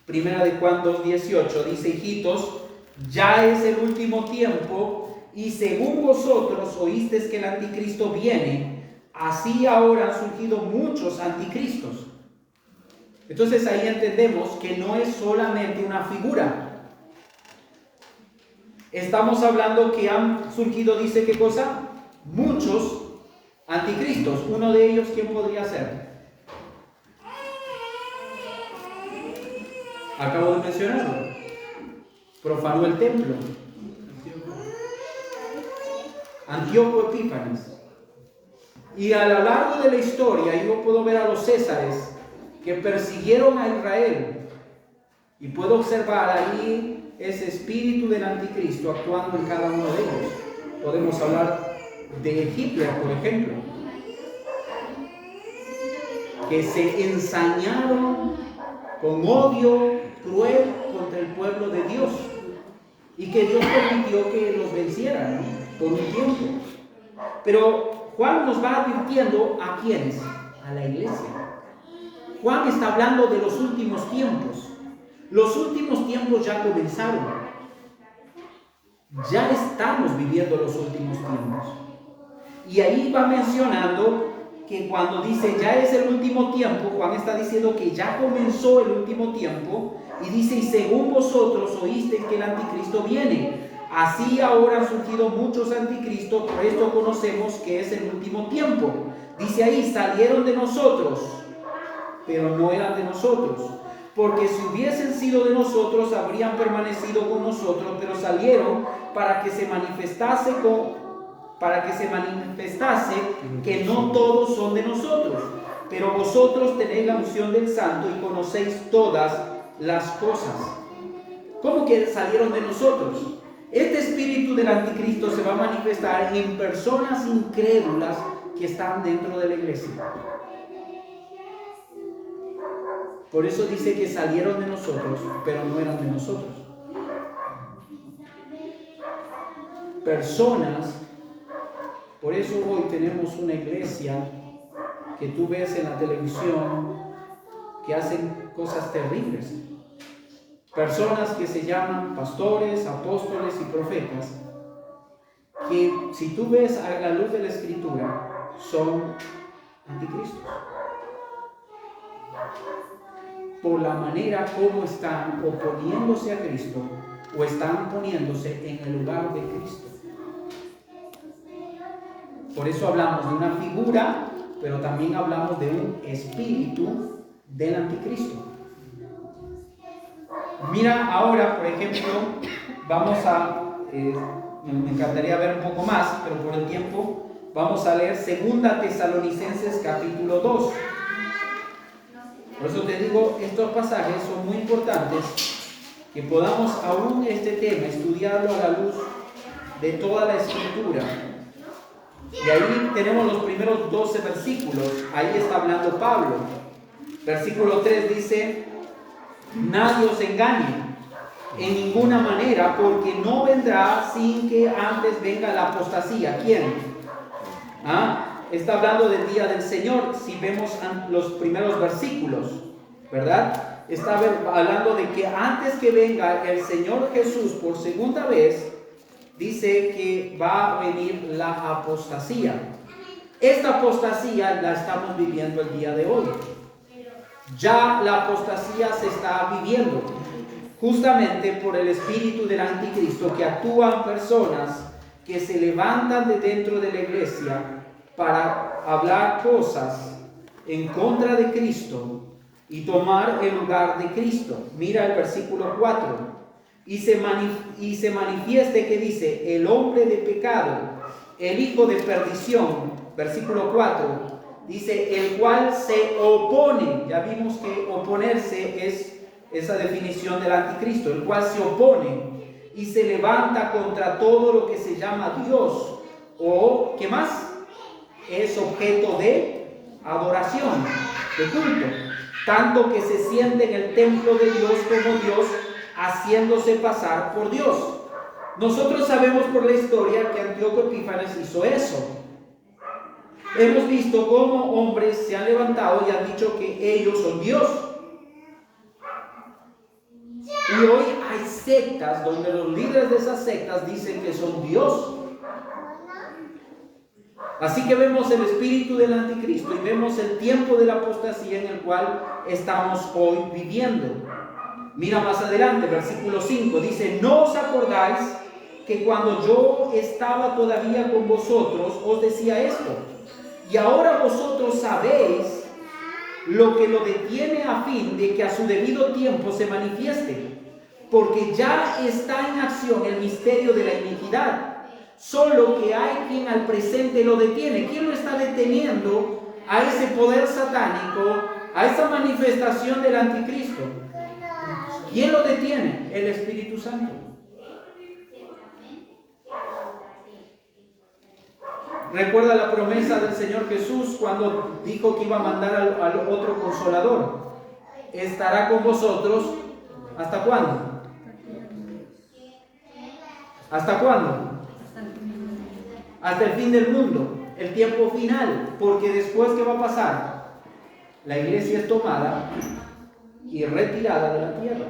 Primera de Juan 2:18 dice: hijitos, ya es el último tiempo, y según vosotros oísteis que el anticristo viene, así ahora han surgido muchos anticristos. Entonces ahí entendemos que no es solamente una figura. Estamos hablando que han surgido, dice qué cosa, muchos anticristos. Uno de ellos, ¿quién podría ser? Acabo de mencionarlo. Profanó el templo. Antíoco Epífanes. Y a lo largo de la historia, yo puedo ver a los césares que persiguieron a Israel. Y puedo observar ahí ese espíritu del anticristo actuando en cada uno de ellos. Podemos hablar de Hitler, por ejemplo, que se ensañaron con odio cruel contra el pueblo de Dios, y que Dios permitió que los vencieran, ¿no?, por un tiempo. Pero Juan nos va advirtiendo a quiénes, a la iglesia. Juan está hablando de los últimos tiempos. Los últimos tiempos ya comenzaron. Ya estamos viviendo los últimos tiempos. Y ahí va mencionando que cuando dice ya es el último tiempo, Juan está diciendo que ya comenzó el último tiempo, y dice: y según vosotros oísteis que el anticristo viene, así ahora han surgido muchos anticristos, por esto conocemos que es el último tiempo. Dice ahí: salieron de nosotros, pero no eran de nosotros, porque si hubiesen sido de nosotros habrían permanecido con nosotros, pero salieron para que se manifestase que no todos son de nosotros, pero vosotros tenéis la unción del Santo y conocéis todas las cosas. ¿Cómo que salieron de nosotros? Este espíritu del anticristo se va a manifestar en personas incrédulas que están dentro de la iglesia. Por eso dice que salieron de nosotros, pero no eran de nosotros. Personas. Por eso hoy tenemos una iglesia que tú ves en la televisión que hacen cosas terribles. Personas que se llaman pastores, apóstoles y profetas, que si tú ves a la luz de la Escritura, son anticristos. Por la manera como están oponiéndose a Cristo o están poniéndose en el lugar de Cristo. Por eso hablamos de una figura, pero también hablamos de un espíritu del anticristo. Mira ahora, por ejemplo, vamos a Me encantaría ver un poco más, pero por el tiempo vamos a leer 2 Tesalonicenses capítulo 2. Por eso te digo, estos pasajes son muy importantes, que podamos aún este tema estudiarlo a la luz de toda la Escritura. Y ahí tenemos los primeros 12 versículos, ahí está hablando Pablo. Versículo 3 dice: nadie os engañe en ninguna manera, porque no vendrá sin que antes venga la apostasía. ¿Quién? Está hablando del día del Señor, si vemos los primeros versículos, ¿verdad? Está hablando de que antes que venga el Señor Jesús por segunda vez, dice que va a venir la apostasía. Esta apostasía la estamos viviendo el día de hoy. Ya la apostasía se está viviendo, justamente por el espíritu del anticristo, que actúan personas que se levantan de dentro de la iglesia para hablar cosas en contra de Cristo y tomar el lugar de Cristo. Mira el versículo 4. Y se manifieste, que dice, el hombre de pecado, el hijo de perdición. Versículo 4. Dice, el cual se opone. Ya vimos que oponerse es esa definición del anticristo. El cual se opone y se levanta contra todo lo que se llama Dios. O, ¿qué más? Es objeto de adoración, de culto. Tanto que se siente en el templo de Dios como Dios, haciéndose pasar por Dios. Nosotros sabemos por la historia que Antíoco Epífanes hizo eso. Hemos visto cómo hombres se han levantado y han dicho que ellos son Dios. Y hoy hay sectas donde los líderes de esas sectas dicen que son Dios. Así que vemos el espíritu del anticristo y vemos el tiempo de la apostasía en el cual estamos hoy viviendo. Mira más adelante, versículo 5, dice: no os acordáis que cuando yo estaba todavía con vosotros os decía esto, y ahora vosotros sabéis lo que lo detiene, a fin de que a su debido tiempo se manifieste, porque ya está en acción el misterio de la iniquidad, solo que hay quien al presente lo detiene. ¿Quién lo está deteniendo a ese poder satánico, a esa manifestación del anticristo? ¿Quién lo detiene? El Espíritu Santo. Recuerda la promesa del Señor Jesús cuando dijo que iba a mandar al otro consolador. Estará con vosotros, ¿hasta cuándo? ¿Hasta cuándo? Hasta el fin del mundo, el tiempo final. Porque después, ¿qué va a pasar? La iglesia es tomada y retirada de la tierra.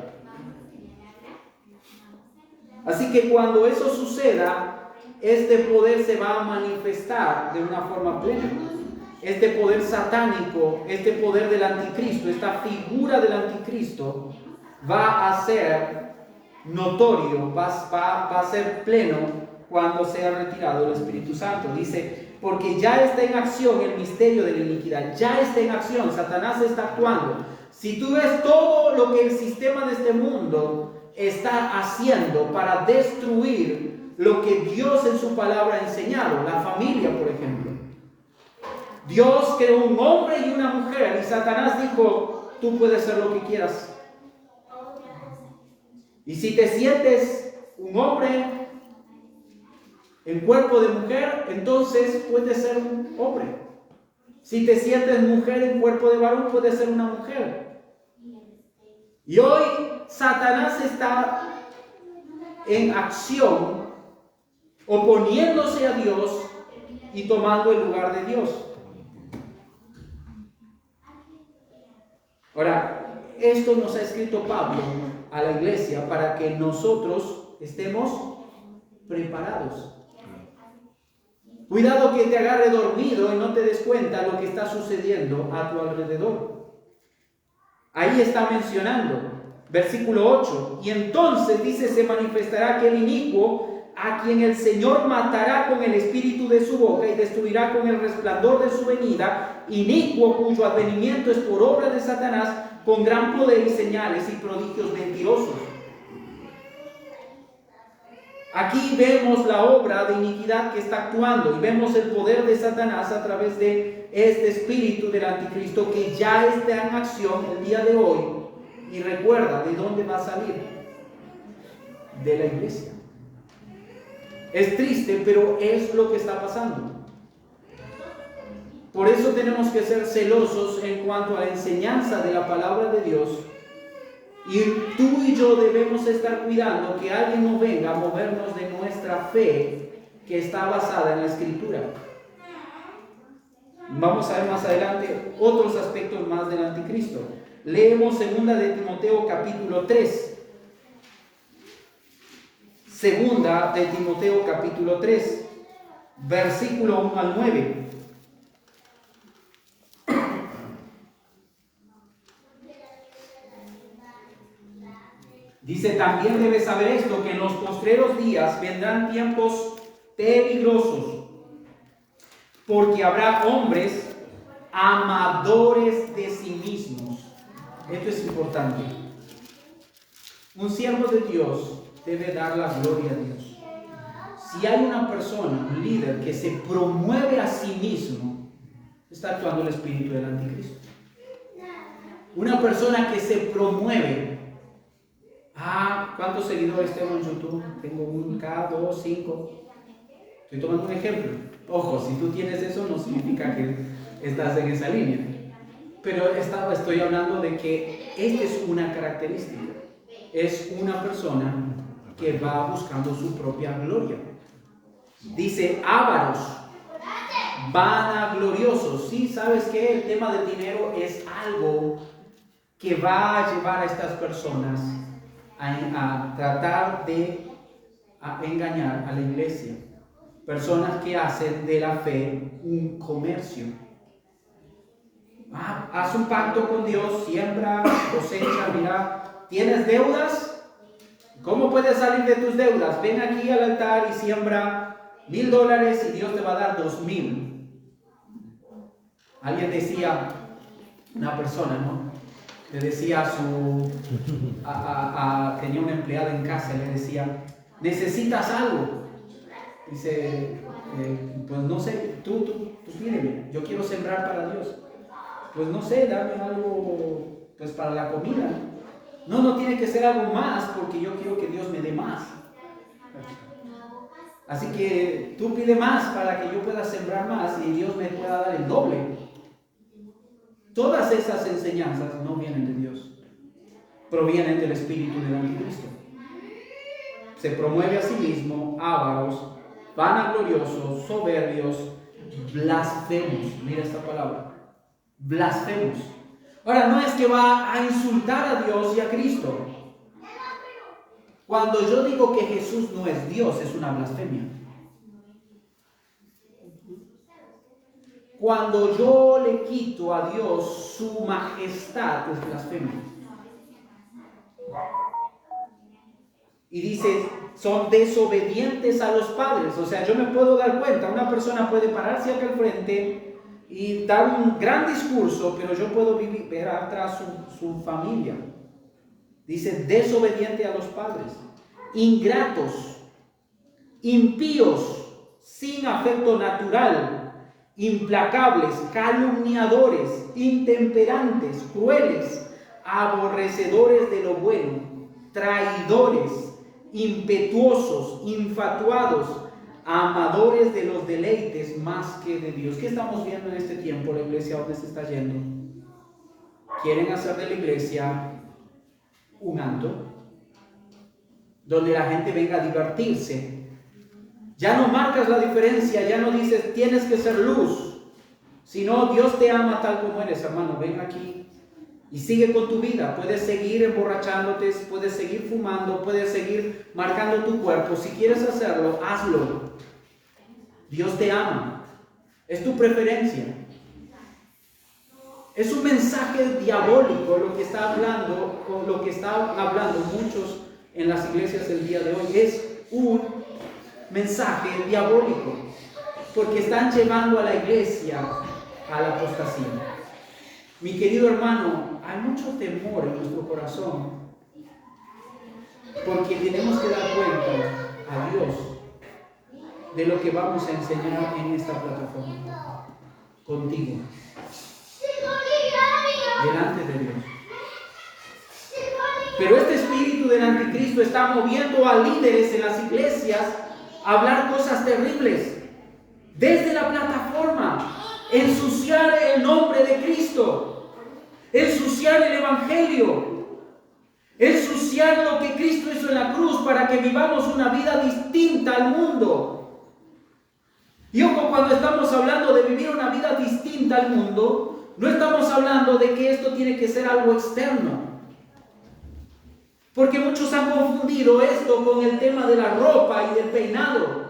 Así que cuando eso suceda, este poder se va a manifestar de una forma plena. Este poder satánico, este poder del anticristo, esta figura del anticristo va a ser notorio, va a ser pleno cuando sea retirado el Espíritu Santo. Dice, porque ya está en acción el misterio de la iniquidad, ya está en acción, Satanás está actuando. Si tú ves todo lo que el sistema de este mundo está haciendo para destruir lo que Dios en su palabra ha enseñado, la familia, por ejemplo. Dios creó un hombre y una mujer, y Satanás dijo, tú puedes ser lo que quieras. Y si te sientes un hombre en cuerpo de mujer, entonces puedes ser un hombre. Si te sientes mujer en cuerpo de varón, puedes ser una mujer. Y hoy Satanás está en acción, oponiéndose a Dios y tomando el lugar de Dios. Ahora, esto nos ha escrito Pablo a la iglesia para que nosotros estemos preparados. Cuidado que te agarre dormido y no te des cuenta lo que está sucediendo a tu alrededor. Ahí está mencionando, versículo 8, y entonces dice, se manifestará aquel inicuo a quien el Señor matará con el espíritu de su boca y destruirá con el resplandor de su venida, inicuo cuyo advenimiento es por obra de Satanás, con gran poder y señales y prodigios mentirosos. Aquí vemos la obra de iniquidad que está actuando y vemos el poder de Satanás a través de este espíritu del anticristo que ya está en acción el día de hoy. Y recuerda, ¿de dónde va a salir? De la iglesia. Es triste, pero es lo que está pasando. Por eso tenemos que ser celosos en cuanto a la enseñanza de la palabra de Dios. Y tú y yo debemos estar cuidando que alguien no venga a movernos de nuestra fe que está basada en la Escritura. Vamos a ver más adelante otros aspectos más del anticristo. Leemos 2 de Timoteo capítulo 3. 2 de Timoteo capítulo 3, versículo 1 al 9. Dice, también debes saber esto, que en los postreros días vendrán tiempos peligrosos, porque habrá hombres amadores de sí mismos. Esto es importante. Un siervo de Dios debe dar la gloria a Dios. Si hay una persona, un líder, que se promueve a sí mismo, está actuando el espíritu del anticristo. Una persona que se promueve. ¿Cuántos seguidores tengo en YouTube? Tengo 1K, 2, 5. Estoy tomando un ejemplo. Ojo, si tú tienes eso no significa que estás en esa línea. Pero estoy hablando de que esta es una característica. Es una persona que va buscando su propia gloria. Dice, ávaros, vanagloriosos. Sí, ¿sabes qué? El tema del dinero es algo que va a llevar a estas personas a tratar de engañar a la iglesia. Personas que hacen de la fe un comercio. Haz un pacto con Dios, siembra, cosecha, mira, ¿tienes deudas? ¿Cómo puedes salir de tus deudas? Ven aquí al altar y siembra $1,000 y Dios te va a dar 2,000. Alguien decía, una persona, ¿no? Le decía tenía una empleada en casa y le decía, ¿necesitas algo? Dice, pues no sé, tú pídeme, yo quiero sembrar para Dios. Pues no sé, dame algo pues para la comida. No tiene que ser algo más porque yo quiero que Dios me dé más. Así que tú pide más para que yo pueda sembrar más y Dios me pueda dar el doble. Todas esas enseñanzas no vienen de Dios, provienen del espíritu del anticristo. Se promueve a sí mismo, ávaros, vanagloriosos, soberbios, blasfemos. Mira esta palabra, blasfemos. Ahora, no es que va a insultar a Dios y a Cristo. Cuando yo digo que Jesús no es Dios, es una blasfemia. Cuando yo le quito a Dios su majestad, es blasfemia. Y dice, son desobedientes a los padres. O sea, yo me puedo dar cuenta, una persona puede pararse acá al frente y dar un gran discurso, pero yo puedo ver atrás su familia. Dice, desobediente a los padres, ingratos, impíos, sin afecto natural, implacables, calumniadores, intemperantes, crueles, aborrecedores de lo bueno, traidores, impetuosos, infatuados, amadores de los deleites más que de Dios. ¿Qué estamos viendo en este tiempo? La iglesia, ¿dónde se está yendo? Quieren hacer de la iglesia un antro donde la gente venga a divertirse. Ya no marcas la diferencia, ya no dices tienes que ser luz, sino Dios te ama tal como eres, hermano. Ven aquí y sigue con tu vida. Puedes seguir emborrachándote, puedes seguir fumando, puedes seguir marcando tu cuerpo. Si quieres hacerlo, hazlo. Dios te ama. Es tu preferencia. Es un mensaje diabólico lo que está hablando, o lo que están hablando muchos en las iglesias del día de hoy. Es un mensaje diabólico, porque están llevando a la iglesia a la apostasía. Mi querido hermano, hay mucho temor en nuestro corazón, porque tenemos que dar cuenta, a Dios de lo que vamos a enseñar en esta plataforma, contigo, delante de Dios. Pero este espíritu del anticristo está moviendo a líderes en las iglesias a hablar cosas terribles desde la plataforma, ensuciar el nombre de Cristo, ensuciar el evangelio, ensuciar lo que Cristo hizo en la cruz para que vivamos una vida distinta al mundo. Y ojo, cuando estamos hablando de vivir una vida distinta al mundo, no estamos hablando de que esto tiene que ser algo externo. Porque muchos han confundido esto con el tema de la ropa y del peinado.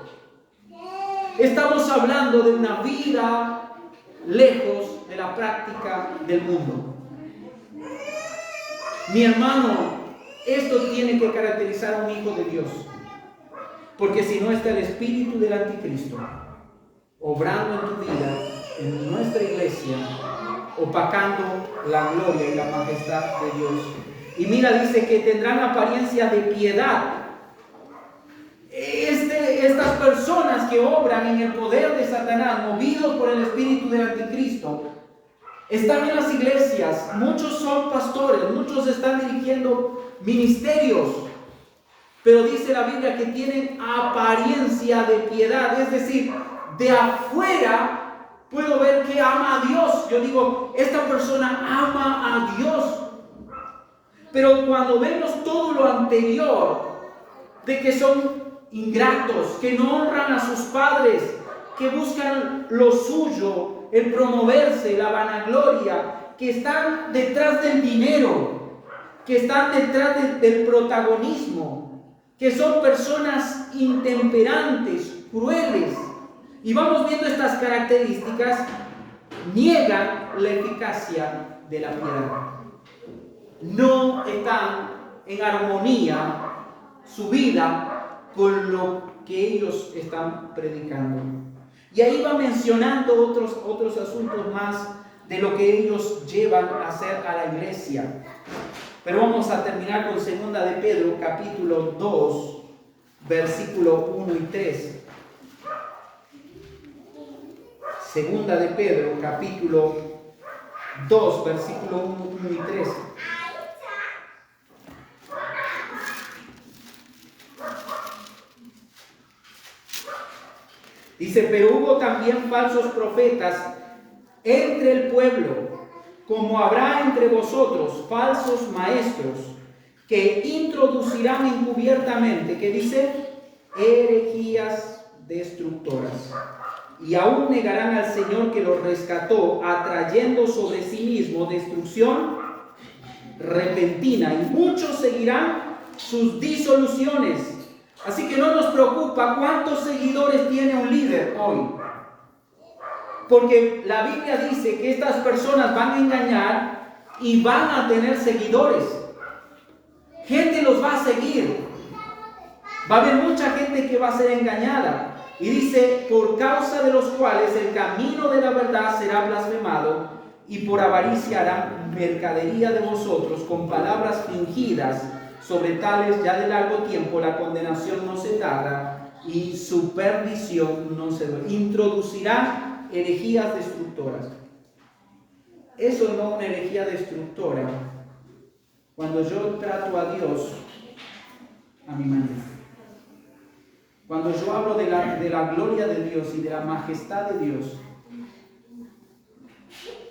Estamos hablando de una vida lejos de la práctica del mundo. Mi hermano, esto tiene que caracterizar a un hijo de Dios. Porque si no está el espíritu del anticristo obrando en tu vida, en nuestra iglesia, opacando la gloria y la majestad de Dios. Y mira, dice que tendrán apariencia de piedad. Estas personas que obran en el poder de Satanás, movidos por el espíritu del anticristo, están en las iglesias. Muchos son pastores, muchos están dirigiendo ministerios, pero dice la Biblia que tienen apariencia de piedad, es decir, de afuera puedo ver que ama a Dios. Yo digo, esta persona ama a Dios. Pero cuando vemos todo lo anterior, de que son ingratos, que no honran a sus padres, que buscan lo suyo, el promoverse, la vanagloria, que están detrás del dinero, que están detrás del protagonismo, que son personas intemperantes, crueles, y vamos viendo estas características, niegan la eficacia de la piedad. No están en armonía su vida con lo que ellos están predicando. Y ahí va mencionando otros asuntos más de lo que ellos llevan a hacer a la iglesia. Pero vamos a terminar con 2 de Pedro, capítulo 2, versículo 1 y 3. 2 de Pedro, capítulo 2, versículo 1 y 3. Dice, pero hubo también falsos profetas entre el pueblo, como habrá entre vosotros falsos maestros, que introducirán encubiertamente, que dice, herejías destructoras, y aún negarán al Señor que los rescató, atrayendo sobre sí mismo destrucción repentina, y muchos seguirán sus disoluciones. Así que no nos preocupa cuántos seguidores tiene un líder hoy, porque la Biblia dice que estas personas van a engañar y van a tener seguidores. Gente los va a seguir. Va a haber mucha gente que va a ser engañada. Y dice, por causa de los cuales el camino de la verdad será blasfemado, y por avaricia harán mercadería de vosotros con palabras fingidas. Sobre tales ya de largo tiempo la condenación no se tarda y su perdición no se ve. Introducirán herejías destructoras. Eso no es una herejía destructora. Cuando yo trato a Dios a mi manera. Cuando yo hablo de la gloria de Dios y de la majestad de Dios,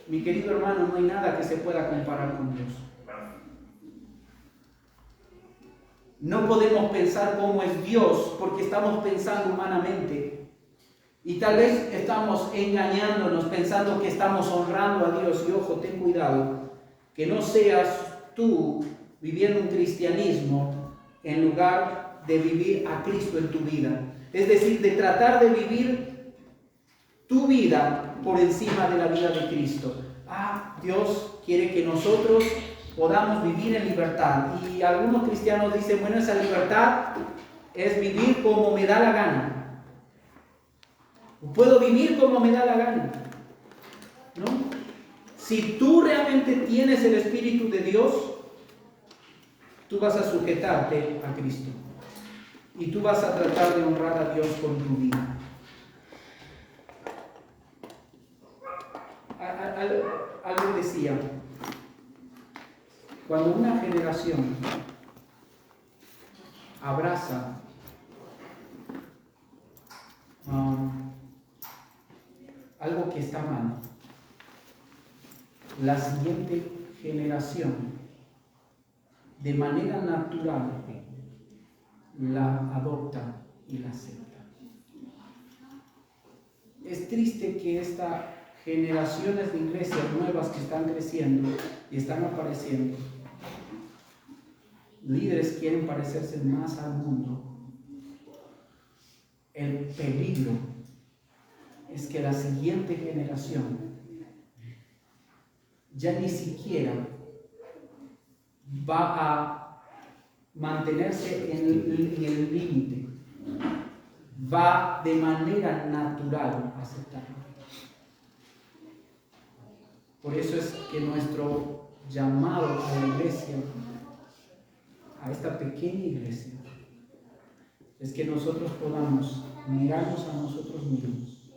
mi querido hermano, no hay nada que se pueda comparar con Dios. No podemos pensar cómo es Dios porque estamos pensando humanamente. Y tal vez estamos engañándonos pensando que estamos honrando a Dios. Y ojo, ten cuidado, que no seas tú viviendo un cristianismo en lugar de vivir a Cristo en tu vida. Es decir, de tratar de vivir tu vida por encima de la vida de Cristo. Dios quiere que nosotros podamos vivir en libertad. Y algunos cristianos dicen, bueno, esa libertad es vivir como me da la gana. Puedo vivir como me da la gana, ¿no? Si tú realmente tienes el Espíritu de Dios, tú vas a sujetarte a Cristo. y tú vas a tratar de honrar a Dios con tu vida. Algo decía, cuando una generación abraza algo que está mal, la siguiente generación de manera natural la adopta y la acepta. Es triste que estas generaciones de iglesias nuevas que están creciendo y están apareciendo, líderes quieren parecerse más al mundo. El peligro es que la siguiente generación ya ni siquiera va a mantenerse en el límite, va de manera natural a aceptarlo. Por eso es que nuestro llamado a la iglesia, a esta pequeña iglesia, es que nosotros podamos mirarnos a nosotros mismos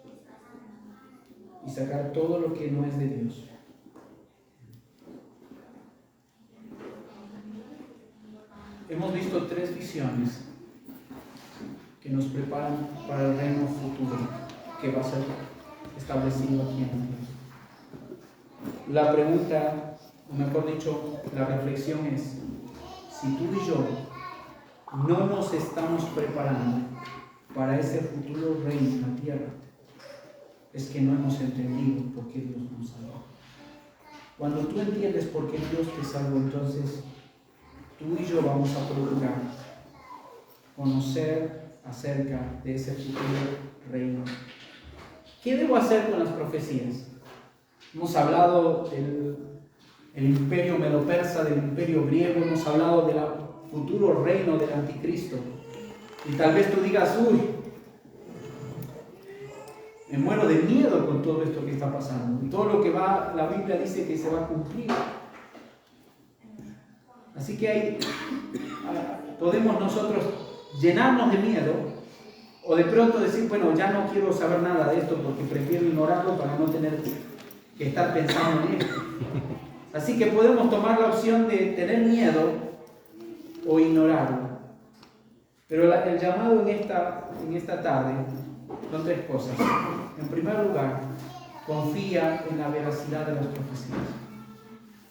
y sacar todo lo que no es de Dios. Hemos visto 3 visiones que nos preparan para el reino futuro que va a ser establecido aquí en la tierra. La pregunta, o mejor dicho, la reflexión es, si tú y yo no nos estamos preparando para ese futuro reino en la tierra, es que no hemos entendido por qué Dios nos salvó. Cuando tú entiendes por qué Dios te salvó, entonces tú y yo vamos a procurar conocer acerca de ese futuro reino. ¿Qué debo hacer con las profecías? Hemos hablado del imperio medo-persa, del imperio griego, hemos hablado del futuro reino del anticristo. Y tal vez tú digas, uy, me muero de miedo con todo esto que está pasando. Y todo lo que va, la Biblia dice que se va a cumplir. Así que podemos nosotros llenarnos de miedo o de pronto decir, bueno, ya no quiero saber nada de esto porque prefiero ignorarlo para no tener que estar pensando en esto. Así que podemos tomar la opción de tener miedo o ignorarlo. Pero el llamado en esta tarde son 3 cosas. En primer lugar, confía en la veracidad de las profecías.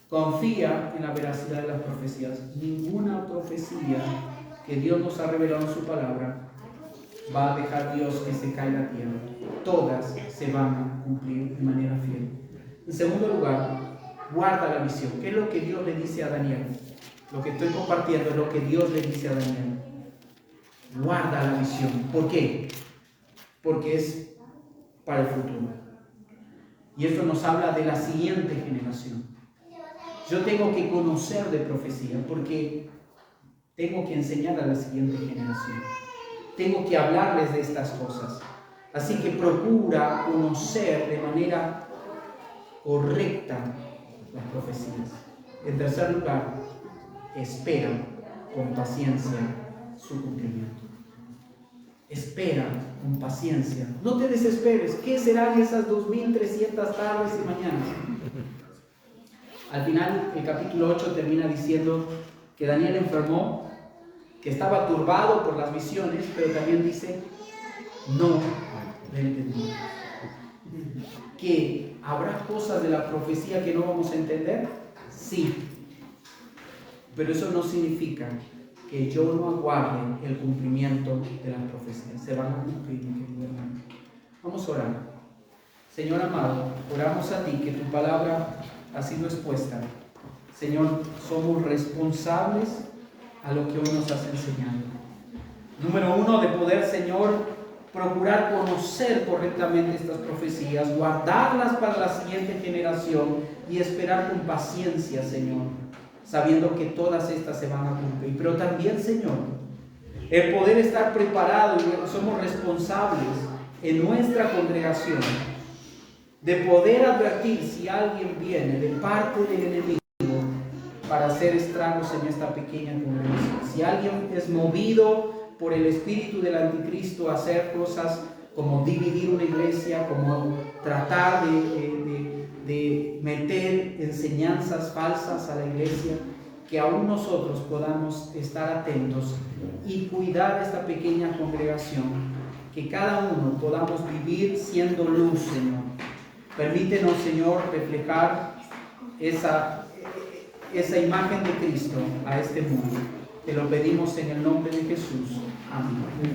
Confía en la veracidad de las profecías. Ninguna profecía que Dios nos ha revelado en su palabra va a dejar Dios que se caiga a tierra. Todas se van a cumplir de manera fiel. En segundo lugar, guarda la visión. ¿Qué es lo que Dios le dice a Daniel? Lo que estoy compartiendo es lo que Dios le dice a Daniel. Guarda la visión. ¿Por qué? Porque es para el futuro. Y esto nos habla de la siguiente generación. Yo tengo que conocer de profecía porque tengo que enseñar a la siguiente generación. Tengo que hablarles de estas cosas. Así que procura conocer de manera correcta las profecías. En tercer lugar, espera con paciencia su cumplimiento. Espera con paciencia. No te desesperes. ¿Qué serán esas 2300 tardes y mañanas? Al final, el capítulo 8 termina diciendo que Daniel enfermó, que estaba turbado por las visiones, pero también dice, no le entendí. ¿Que habrá cosas de la profecía que no vamos a entender? Sí. Pero eso no significa que yo no aguarde el cumplimiento de las profecías. Se van a cumplir, mi querido hermano. Vamos a orar. Señor amado, oramos a ti que tu palabra ha sido expuesta. Señor, somos responsables a lo que hoy nos has enseñado. Número 1, de poder, Señor, procurar conocer correctamente estas profecías, guardarlas para la siguiente generación y esperar con paciencia, Señor, sabiendo que todas estas se van a cumplir. Pero también, Señor, el poder estar preparado, y somos responsables en nuestra congregación de poder advertir si alguien viene de parte del enemigo para hacer estragos en esta pequeña congregación. Si alguien es movido por el espíritu del anticristo a hacer cosas como dividir una iglesia, como tratar de meter enseñanzas falsas a la iglesia, que aún nosotros podamos estar atentos y cuidar esta pequeña congregación, que cada uno podamos vivir siendo luz, Señor. Permítenos, Señor, reflejar esa imagen de Cristo a este mundo. Te lo pedimos en el nombre de Jesús. Amén.